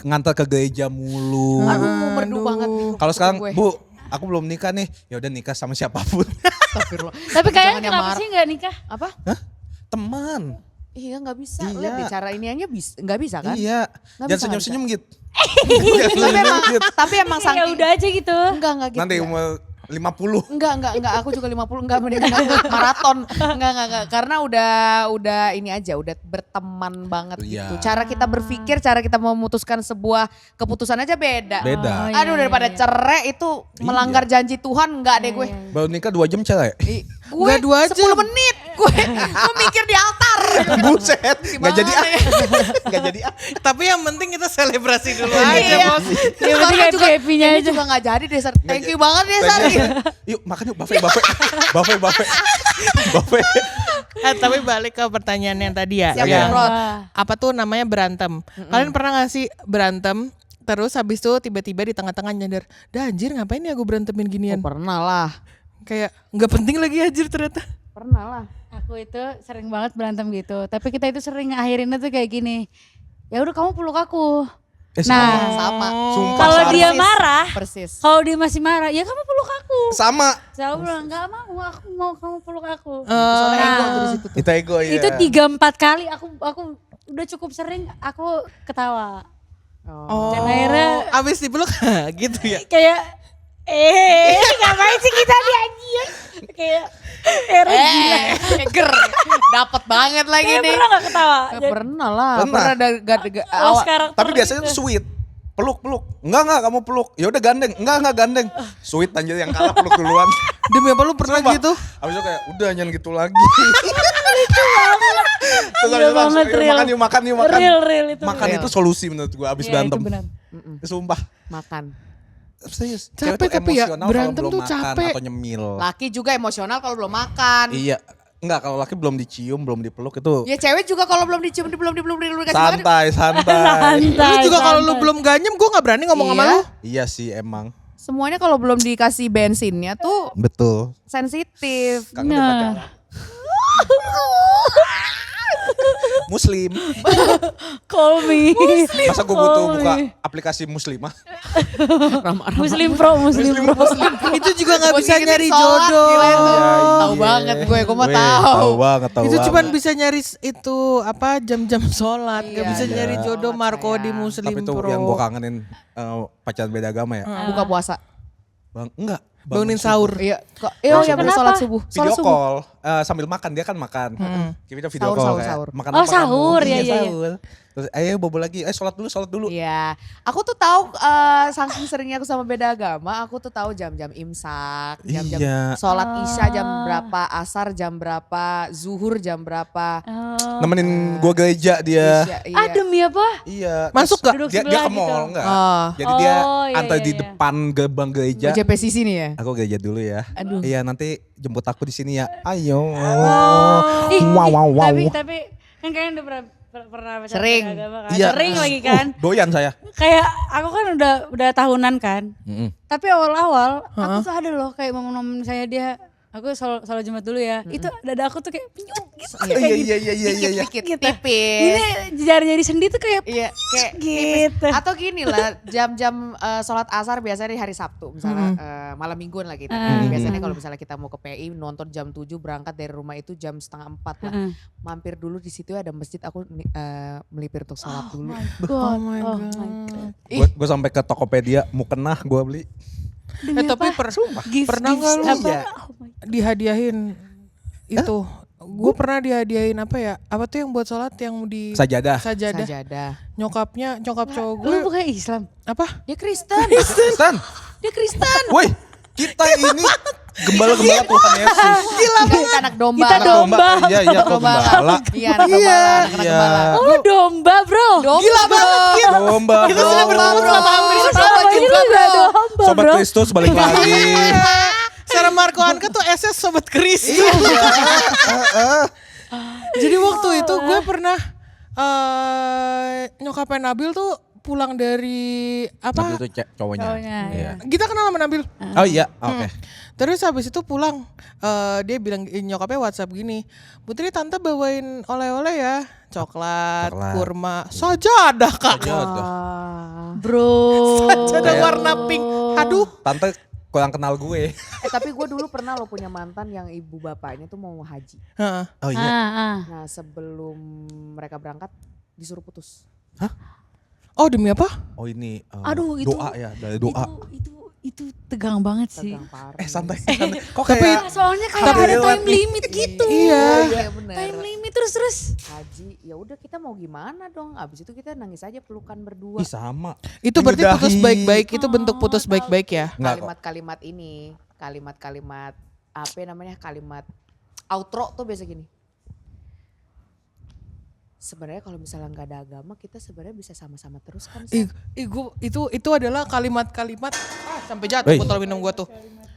ngantar ke gereja mulu. Aduh, merdu banget nih. Kalau sekarang, gue. Bu, aku belum nikah nih. Ya udah nikah sama siapapun. Astagfirullah. Tapi kayaknya Jangan yang kenapa marah. sih gak nikah? Apa? Hah? Teman. Iya nggak bisa. Iya. Lihat deh cara iniannya nggak bisa kan? Iya. Nggak Jangan bisa, senyum-senyum gitu. Tapi emang Ya saking. udah aja gitu. Enggak gitu. Nanti ya. umur 50. Enggak, aku juga 50, enggak mending maraton. Enggak. Karena udah ini aja, udah berteman banget Iya. gitu. Cara kita berpikir, cara kita memutuskan sebuah keputusan aja beda. Beda. Oh, iya, Aduh daripada cerai itu melanggar janji Tuhan, enggak deh gue. Baru nikah 2 jam cerai. Gue Enggak 2 jam. 10 menit gue mikir di altar. Buset. Gak jadi Gimana ya? Gak jadi Tapi yang penting kita selebrasi dulu Iya. aja, Bos. Yang penting happy-happy-nya ini aja. juga gak jadi deh, Sar. Thank you banget deh, Sar. Yuk makan yuk, buffet. Buffet. Tapi balik ke pertanyaan yang tadi ya. Siap, yang Rod. apa tuh namanya berantem. Kalian pernah gak sih berantem terus habis itu tiba-tiba di tengah-tengah nyadar, dah anjir ngapain ya gue berantemin ginian. Pernah lah. Kayak nggak penting lagi anjir ternyata. Pernah lah. Aku itu sering banget berantem gitu. Tapi kita itu sering ngakhirinnya tuh kayak gini. Ya udah kamu peluk aku. Nah, Sama. Sumpah, kalau sama. dia marah, Persis. kalau dia masih marah, ya kamu peluk aku. Sama. Selalu bilang, gak mau, aku mau kamu peluk aku. Soalnya ego tuh di situ tuh. Kita ego ya. Itu 3-4 kali aku udah cukup sering aku ketawa. Oh. Dan akhirnya Abis dipeluk gitu ya. kayak ngapain sih kita di anjir? Kayak gila. Ger. Dapat banget lagi Kayak nih. pernah gak ketawa? Ya, pernah lah. Pernah. Lost karakter Tapi biasanya gitu. tuh sweet. Peluk. Enggak kamu peluk. Ya udah gandeng. Enggak gandeng. Sweet anjir yang kalah peluk duluan. Demi apa lu pernah Sumpah. gitu? Abis itu kayak udah jangan gitu lagi. Terus Gila abis itu banget, langsung, real. yuk makan. Real itu. Makan real. itu solusi menurut gue abis Iya, berantem. itu benar. Sumpah. Makan. Serius. Capek Cewek tuh tapi ya, emosional berantem kalau belum tuh makan capek. atau nyemil. Laki juga emosional kalau belum makan. Iya. Enggak, kalau laki belum dicium, belum dipeluk itu Ya cewek juga kalau belum dicium, belum dikasih makan. santai. Lu juga kalau lu santai. belum ganyem gue gak berani ngomong sama Iya. lu. Iya sih emang. Semuanya kalau belum dikasih bensinnya tuh Betul. sensitif. Kangen udah pacaran. Muslim. Call me. Masa gue butuh Oh, buka iya. aplikasi muslimah? Muslim Pro. Itu juga gak Buat bisa ngingetin nyari sholat, jodoh. gila itu. Iya, Tahu iya. banget gue mah Weh, tahu. Tahu banget. Itu cuman bisa nyari itu apa jam-jam sholat, gak Iya, bisa iya. nyari jodoh Marco di Sayang. Muslim Tapi itu Pro. yang gue kangenin pacaran beda agama ya. Buka puasa. Bang, enggak. Bangunin sahur. Iya, iya ya bener Kenapa? sholat subuh. Video Sholat subuh. call sambil makan, dia kan makan. Kita video Sahur, call sahur, kayak sahur. makan Oh, apa sahur, kamu? iya, iya. Sahur. Terus ayo bobo lagi, sholat dulu. Iya, aku tuh tahu saking seringnya aku sama beda agama, aku tuh tahu jam-jam imsak, jam-jam Iya. sholat isya jam berapa, asar jam berapa, zuhur jam berapa. Nemenin gue gereja dia. Isya, iya. Ah demi apa? Iya. Masuk terus gak? Duduk Dia sebelah ke mall gitu. enggak? Ah. Jadi dia Oh, iya, antar iya, di iya. depan gerbang gereja. JPCC nih ya. Aku gereja dulu ya. Aduh. Iya nanti jemput aku di sini ya. Ayo. Ih, Wow. Tapi kan kalian udah pernah pacaran Sering. beda agama kan? Iya. Sering lagi kan? Doyan saya. Kayak aku kan udah tahunan kan. Mm-mm. Tapi awal-awal aku tuh ada loh kayak momen-momen saya dia aku salat Jumat dulu ya. Itu dada aku tuh kayak pinyut gitu. Iya. Dikit, Ini tipis. jari-jari sendi tuh kayak Iya, kayak gitu. tipis. Atau gini lah, jam-jam sholat asar biasanya di hari Sabtu, misalnya malam mingguan lah gitu. Biasanya kalau misalnya kita mau ke PI nonton jam 7 berangkat dari rumah itu jam 3:30 lah. Mampir dulu di situ ada masjid, aku melipir untuk sholat dulu. Oh my my God. god. Gue sampai ke Tokopedia mukena gue beli. Tapi pernah nggak lu Iya. dihadiahin itu? Gue pernah dihadiahin apa ya? Apa tuh yang buat sholat yang di Sajadah. sajadah. Sajadah. Nyokap cowok gue Lu bukan Islam? apa? Dia Kristen. Kristen. Dia Kristen. Woi, kita ini gembala-gembala Tuhan Yesus. Gila banget. Anak domba. Kita Anak domba. Iya, gembala. Iya, anak gembala. Anak Iya. gembala. Oh lu domba bro. Domba, Gila bro. banget, Domba. Kita bro. sudah bertemu selama hampir Oh, setahun selama ini juga, lu udah bro. domba Sobat bro. Kristus balik lagi. Sarah Marco Anka tuh SS Sobat Kris. Jadi waktu itu gue pernah nyokapnya Nabil tuh pulang dari Nabil apa? itu cowoknya. Cowoknya, Iya. Kita kenal sama Nabil. Oh iya, oke. Terus habis itu pulang, dia bilang nyokapnya WhatsApp gini, Putri tante bawain oleh-oleh ya, coklat, Coklat. kurma, sajadah kak, Jodoh. Bro. sajadah warna pink. Aduh, Tante kurang kenal gue. Tapi gue dulu pernah lo punya mantan yang ibu bapaknya tuh mau haji. Heeh. Oh iya. Nah sebelum mereka berangkat disuruh putus. Oh demi apa? Oh ini Aduh, itu- doa ya, dari doa. Itu tegang banget sih. Tegang parah. Santai. Kok Tapi- kayak Soalnya kayak ada time limit gitu. Iya. Iya benar. Time limit terus. Haji, ya udah kita mau gimana dong? Abis itu kita nangis aja pelukan berdua. Ih, sama. Itu berarti Menyudahi. putus baik-baik, itu bentuk putus baik-baik ya? Enggak kok. Kalimat-kalimat ini, kalimat-kalimat apa namanya? Kalimat outro tuh biasa gini. Sebenarnya kalau misalnya nggak ada agama, kita sebenarnya bisa sama-sama terus kan? Sat? Itu adalah kalimat-kalimat sampai jatuh Wey. botol minum gua tuh.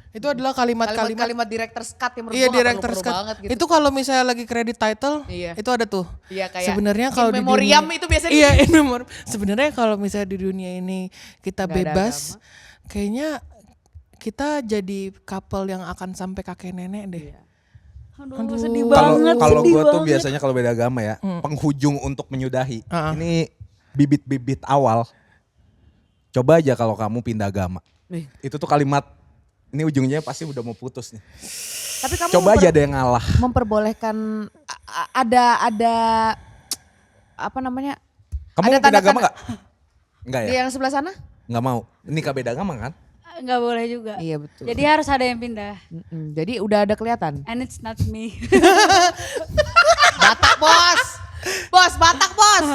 Itu adalah kalimat-kalimat. Kalimat director's cut yang menurut Iya gua nggak director's perlu-perlu cut. banget gitu. Itu kalau misalnya lagi credit title, Iya. itu ada tuh. Iya kayak Sebenarnya kalau di memoriam dunia- itu biasanya. Iya, in memoriam. Sebenarnya kalau misalnya di dunia ini kita Nggak ada bebas, kayaknya kita jadi couple yang akan sampai kakek nenek deh. Iya. Aduh, sedih Kalau banget. kalau sedih gue tuh banget. biasanya kalau beda agama ya, penghujung untuk menyudahi. Ini bibit-bibit awal. Coba aja kalau kamu pindah agama. Nih. Itu tuh kalimat ini ujungnya pasti udah mau putus nih. Tapi kamu Coba aja ada yang ngalah. memperbolehkan ada apa namanya? Kamu Ada mau pindah agama tanda-tanda- enggak? Enggak Di ya? yang sebelah sana? Enggak mau. Ini beda agama kan? Nggak boleh juga. Iya betul. Jadi harus ada yang pindah. Jadi udah ada kelihatan. And it's not me. Batak bos, bos Batak bos.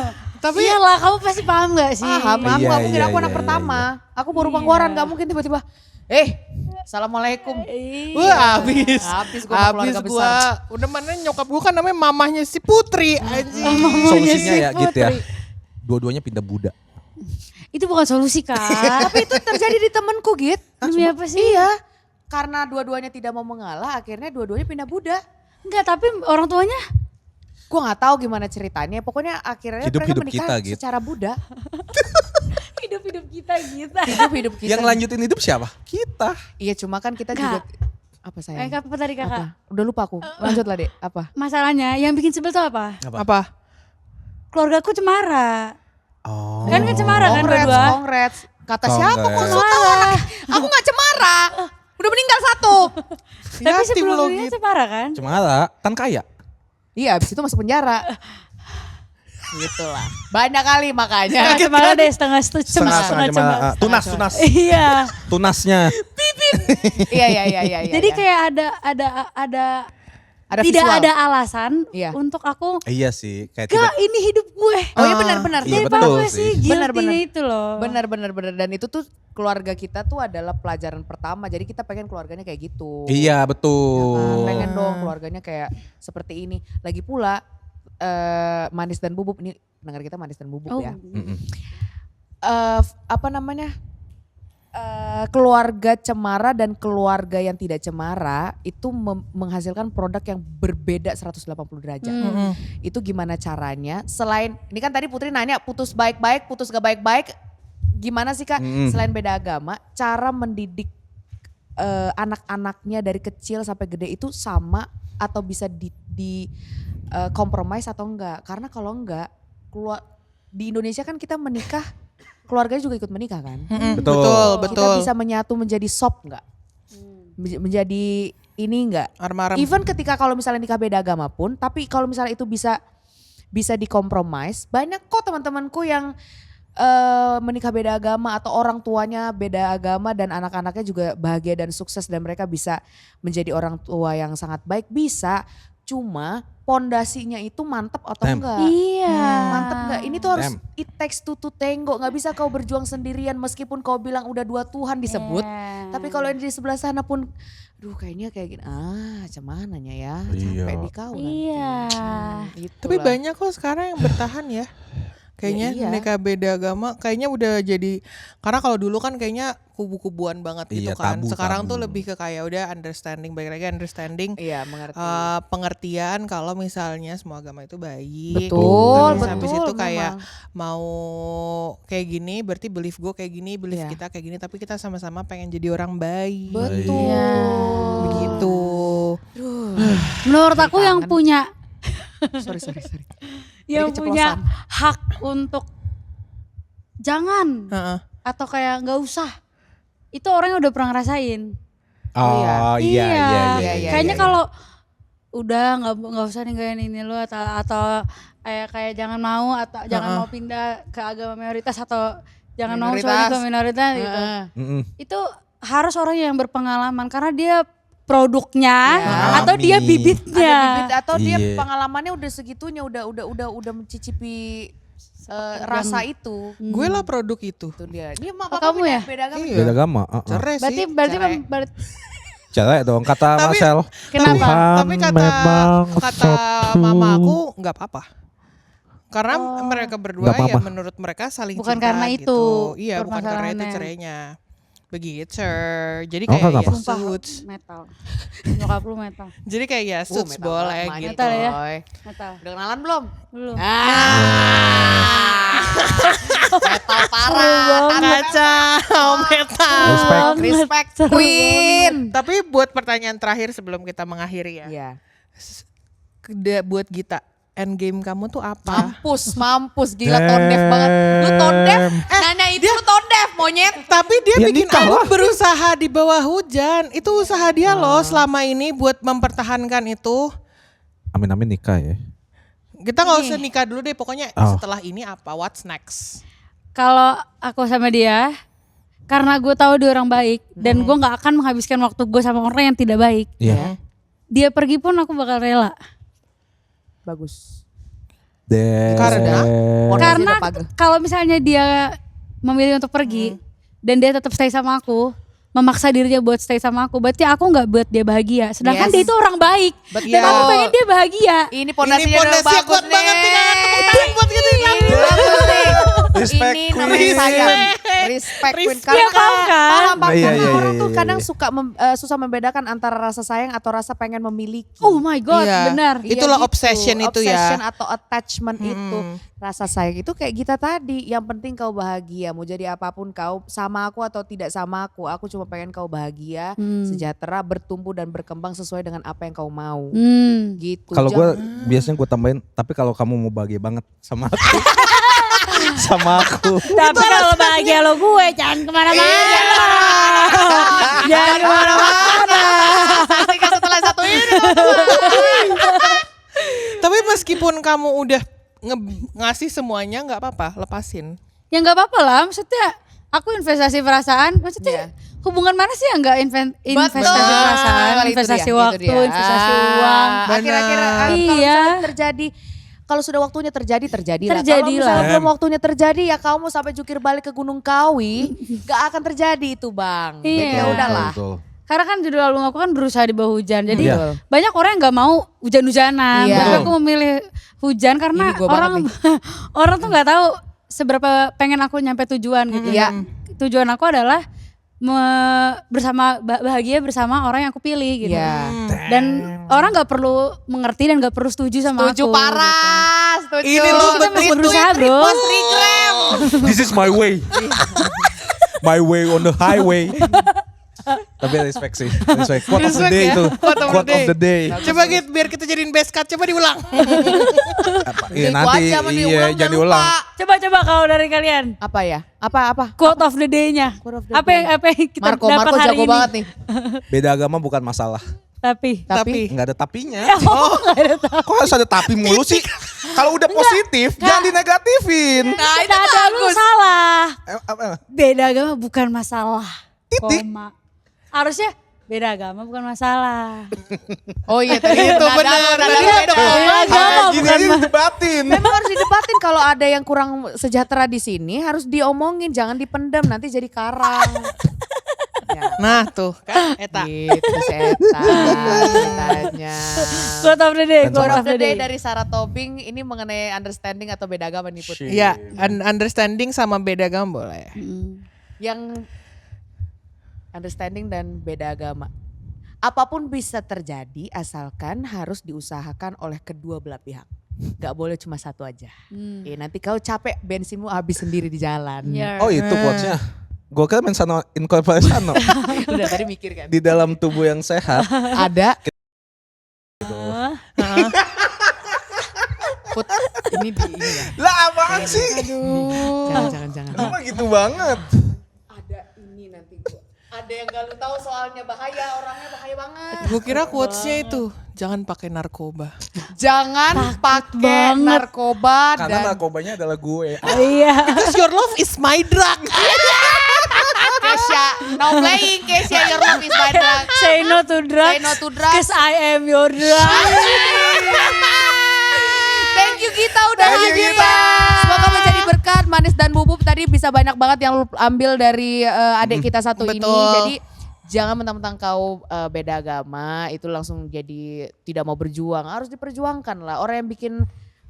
Tapi iyalah, kamu pasti paham gak sih? Paham, Iya, nggak mungkin iya, aku anak iya, pertama. Aku baru panggoran, nggak mungkin tiba-tiba. Assalamualaikum. Wah habis. Habis gua sama keluarga gua. Udah mana nyokap gua kan namanya mamahnya si Putri anjing. Solusinya ya si gitu ya. Putri. Dua-duanya pindah Buddha. Itu bukan solusi Kak. Tapi itu terjadi di temenku Git. Demi apa sih? Iya. Karena dua-duanya tidak mau mengalah, akhirnya dua-duanya pindah Buddha. Enggak, tapi orang tuanya Gue nggak tahu gimana ceritanya. Pokoknya akhirnya Hidup-hidup mereka menikah kita, Git. secara Buddha. hidup-hidup kita gitu. Hidup-hidup kita. Yang lanjutin hidup siapa? Kita. Iya cuma kan kita Kak. juga. Apa sayang? Apa tadi Kakak? Apa? Udah lupa aku. Lanjut lah dek. Apa? Masalahnya yang bikin sebel tuh apa? Apa? Keluargaku cemara. Oh. Kan cemara kan Congrats, berdua. congrats. Kata siapa Congrats. konsultan? Aku gak cemara. Udah meninggal satu. Tapi Yatim lo, sebelumnya Git. cemara kan? Cemara, kan kaya. Iya abis itu masuk penjara. Gitu lah. Banyak kali makanya. Setengah cemara deh, setengah Setengah cemara. cemara. Tunas. Iya. Tunasnya. Iya. Jadi kayak ada tidak visual. ada alasan Iya. untuk aku Iya sih, kayak Gak, ini hidup gue. Oh iya benar-benar. Iya, Jadi betul paham gak sih. sih? Benar, Guilty-nya benar. itu loh. Benar. Dan itu tuh keluarga kita tuh adalah pelajaran pertama. Jadi kita pengen keluarganya kayak gitu. Iya betul. Pengen dong keluarganya kayak seperti ini. Lagi pula Manis dan Bubuk. Ini pendengar kita Manis dan Bubuk Oh. ya. Mm-mm. Apa namanya? Keluarga cemara dan keluarga yang tidak cemara itu menghasilkan produk yang berbeda 180 derajat. Itu gimana caranya? Selain ini kan tadi Putri nanya putus baik-baik, putus gak baik-baik, gimana sih Kak? Selain beda agama, cara mendidik anak-anaknya dari kecil sampai gede itu sama atau bisa di compromise atau enggak? Karena kalau enggak, di Indonesia kan kita menikah, keluarganya juga ikut menikah kan? Betul. Kita bisa menyatu menjadi sop enggak? Menjadi ini enggak? Arem-arem. Even ketika kalau misalnya nikah beda agama pun, tapi kalau misalnya itu bisa dikompromis, banyak kok teman-temanku yang menikah beda agama atau orang tuanya beda agama dan anak-anaknya juga bahagia dan sukses dan mereka bisa menjadi orang tua yang sangat baik, bisa. Cuma pondasinya itu mantep atau Damn. enggak? Iya. Mantep enggak? Ini tuh harus Damn. it takes two to tango. Gak bisa kau berjuang sendirian meskipun kau bilang udah dua Tuhan disebut. Tapi kalau yang di sebelah sana pun, aduh kayaknya kayak gini. Cumananya ya, capek Iya. di kau nanti. Iya. Itulah. Tapi banyak kok sekarang yang bertahan ya. Kayaknya Ya, iya. nikah beda agama kayaknya udah jadi, karena kalau dulu kan kayaknya kubu-kubuan banget gitu Iya, kan. tabu, Sekarang tuh tabu. lebih ke kayak udah understanding, balik lagi understanding. Iya, mengerti. Pengertian kalau misalnya semua agama itu baik. Betul, Terus habis betul itu kayak memang. mau kayak gini berarti belief gue kayak gini, belief Iya. kita kayak gini, tapi kita sama-sama pengen jadi orang baik. Betul. Iya. Begitu. Menurut aku yang kangen. punya Sorry. yang Tadi punya keceplosan. hak untuk jangan Heeh. atau kayak nggak usah, itu orang yang udah pernah ngerasain. Oh iya. iya, Kayaknya iya. kalau udah nggak usah ninggalin ini lu atau kayak jangan mau atau jangan mau pindah ke agama mayoritas atau jangan mau sorry ke minoritas gitu. Mm-mm. Itu harus orang yang berpengalaman karena dia produknya Ya. atau dia Alami. bibitnya. Ada bibit atau dia Iya. pengalamannya udah segitunya udah mencicipi rasa itu. Gue lah produk itu. Itu dia. Dia mah Oh, papa kamu ya? beda agama. Beda agama. Cerai Berarti sih. cerai. Cerai dong kata Tapi- Marcel. Kenapa? Tuhan Tapi kata memang mama satu. aku nggak apa-apa. Karena mereka berdua Nggak ya apa-apa. menurut mereka saling Bukan cinta karena gitu. itu Iya, bukan karena itu permasalahannya. cerainya. Begitu. Jadi Oh, kayak kenapa? ya Sumpah suits. metal. Nyokap lu metal. Jadi kayak ya suits Metal boleh banget, gitu. Metal ya? coy. Metal. Udah kenalan belum? Belum. Metal parah. Kacau metal. Respect. Respect Seru Queen. Tapi buat pertanyaan terakhir sebelum kita mengakhiri ya. Iya. Buat Gita, end game kamu tuh apa? Mampus gila tone deaf banget. Lu tone deaf? Nanya itu lu tone deaf monyet. Tapi dia Ya bikin nikah album lah. berusaha di bawah hujan. Itu usaha dia loh selama ini buat mempertahankan itu. Amin nikah ya. Kita nggak usah nikah dulu deh, pokoknya Oh. setelah ini apa? What's next? Kalau aku sama dia, karena gue tahu dia orang baik dan gue nggak akan menghabiskan waktu gue sama orang yang tidak baik. Iya. Dia pergi pun aku bakal rela. Bagus. Karena? Karena udah pageh. kalau misalnya dia memilih untuk pergi dan dia tetap stay sama aku, memaksa dirinya buat stay sama aku, berarti aku nggak buat dia bahagia. Sedangkan Yes. dia itu orang baik Betul. dan aku pengen dia bahagia. Ini pondasinya udah pondasinya bagus kuat banget, nih. tinggal tepuk tangan buat kita. Ini bagus nih. Respect, Ini namanya Queen. sayang. Respect Queen. Respect. Iya, paham kan? Paham. Iya, Karena iya, orang iya, tuh iya, kadang iya. suka susah membedakan antara rasa sayang atau rasa pengen memiliki. Oh my god, Iya. benar. Iya Itulah gitu. obsession itu ya. Obsession atau attachment itu. Rasa sayang itu kayak Gita tadi. Yang penting kau bahagia. Mau jadi apapun kau, sama aku atau tidak sama aku. Aku cuma pengen kau bahagia, sejahtera, bertumbuh dan berkembang sesuai dengan apa yang kau mau. Gitu. Kalau gue Jangan- biasanya gue tambahin, tapi kalau kamu mau bahagia banget sama aku, sama aku. Tapi kalau bahagia lo gue jangan kemana-mana. Jangan kemana-mana. Saksikan setelah satu ini. Tapi meskipun kamu udah ngasih semuanya nggak apa-apa, lepasin. Ya nggak apa-apa lah, maksudnya aku investasi perasaan, maksudnya hubungan mana sih yang nggak investasi Betul. perasaan, Itu investasi dia, waktu, itu dia. investasi uang. Akhir-akhir kalau Iya. misalnya terjadi, kalau sudah waktunya terjadilah. Kalau Terjadilah. misalnya belum waktunya terjadi ya kamu sampai jukir balik ke Gunung Kawi, gak akan terjadi itu bang. Iya. Jadi ya udahlah. Betul. Karena kan judul album aku kan berusaha di bawah hujan, jadi Iya. banyak orang yang nggak mau hujan-hujanan. Iya. Tapi Betul. aku memilih hujan karena Ini gua orang banget orang tuh nggak tahu seberapa pengen aku nyampe tujuan gitu. Iya. Tujuan aku adalah bahagia bersama orang yang aku pilih gitu. Iya. Dan orang nggak perlu mengerti dan nggak perlu setuju sama Setuju aku. parah, setuju. Ini loh, Kita masih berusaha, bro. Repost, regram. This is my way. My way on the highway. Tapi respect sih. Respect. Quote of the Respect day ya. itu. Quote of the Quote of the day. Coba Git, biar kita jadiin best cut, coba diulang. Iya Itu nanti. aja, mah Iya diulang, jangan jangan diulang. lupa. Coba kalau dari kalian Apa ya? Apa? quote of the day-nya. Quote of the Apa day. yang kita Marco dapat hari jago ini. banget nih. Beda agama bukan masalah. Tapi Tapi Enggak ada tapinya. oh, nggak ada tahu. Kok harus ada tapi mulu sih? Kalau udah positif jangan dinegatifin. nah itu Tidak ada lu bagus. salah. Apa? Beda agama bukan masalah. Titik. Koma. Harusnya beda agama bukan masalah. Oh iya tadi Itu benar. Tadi Beda agama Gini bukan aja didebatin. Memang harus didebatin kalau ada yang kurang sejahtera di sini harus diomongin, jangan dipendam nanti jadi karang. Nah tuh kan eta. Gitu ceritanya. Quote of the day, Dan quote Quote of the day. dari Sarah Tobing ini mengenai understanding atau beda agama nih Put. Iya, understanding sama beda agama boleh. Yang understanding dan beda agama. Apapun bisa terjadi asalkan harus diusahakan oleh kedua belah pihak. Gak boleh cuma satu aja. Nanti kau capek bensinmu habis sendiri di jalan. Yeah. Oh itu quotes-nya. Gue kira mensano incorpore sano. Udah tadi mikir kan. Di dalam tubuh yang sehat. Ada. Put ini di ini ya. Lah apaan sih? Jangan. Cuma gitu banget. Ada ini nanti gua. Ada yang gak lu tahu soalnya bahaya, orangnya bahaya banget. Gue kira quotes-nya itu jangan pakai narkoba. Jangan pakai banget. narkoba Karena dan narkobanya adalah gue. Iya. Because your love is my drug. Kesha, no playing Kesha, your love is my drug. Say no to drugs. Say no to drugs. Cause I am your drug. Thank you Gita udah Thank you, hadir. Gita. Semoga menjadi berkat. Manis dan Bubub tadi bisa banyak banget yang lu ambil dari adik kita satu ini. Betul. Jadi jangan mentang-mentang kau beda agama itu langsung jadi tidak mau berjuang. Harus diperjuangkan lah. Orang yang bikin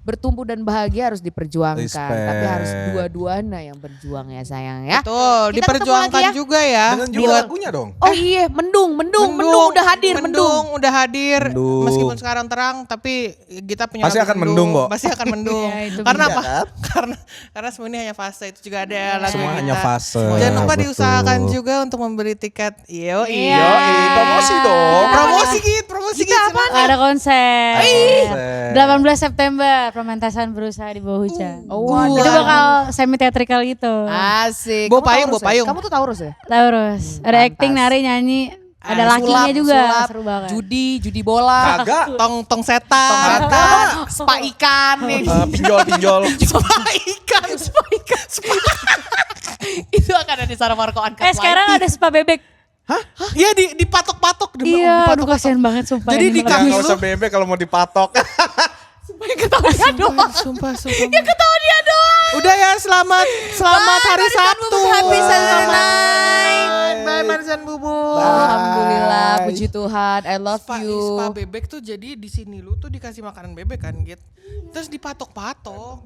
bertumbuh dan bahagia harus diperjuangkan. Respect. Tapi harus dua-duanya yang berjuang ya sayang ya. Betul, Kita ketemu diperjuangkan lagi ya. juga ya. Dengan juga Buat lagunya dong. Oh iya, mendung udah hadir, mendung. udah hadir. Mendung. Meskipun sekarang terang, tapi kita punya Pasti lagu akan mendung, kok. Pasti akan mendung. Ya, itu Karena benar. apa? karena semua ini hanya fase, itu juga ada lagu Semua kita. hanya fase. Jangan lupa Betul. diusahakan juga untuk membeli tiket. Yo, Iya. Yoi, promosi dong. promosi gitu. Ada konser. Konser. 18 September pementasan berusaha di bawah hujan. Oh, Itu bakal semi teatrikal gitu. Asik. Bawa Kamu payung, Taurus bawa payung. ya? Kamu tuh Taurus ya? Taurus. Ada Pantas. acting, nari, nyanyi. Ada lakinya juga. Seru banget. Judi bola. Kagak. Tong setan. Kagak. Spa ikan nih. Pinjol. Spa ikan. Itu akan ada di Sarah Marco Uncut Sekarang ada spa bebek. Iya dipatok-patok. Iya, aduh kasihan banget sumpah. Jadi ini di bakal- Enggak Kami usah bebek kalau mau dipatok. Sumpah. Ya ketawa dia doang. Udah ya, selamat hari Sabtu. Happy Saturday night. Bye Marisan Bubuk. Alhamdulillah, puji Tuhan. I love Spa you. bebek tuh jadi di sini lu tuh dikasih makanan bebek kan gitu. Terus dipatok-patok.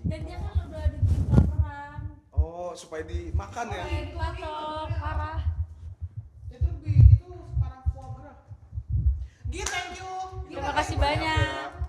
Dan dia kan udah ada di perang. Oh, supaya dimakan ya. Patok, parah. Itu sekarang foie gras. Git, thank you. Terima kasih banyak.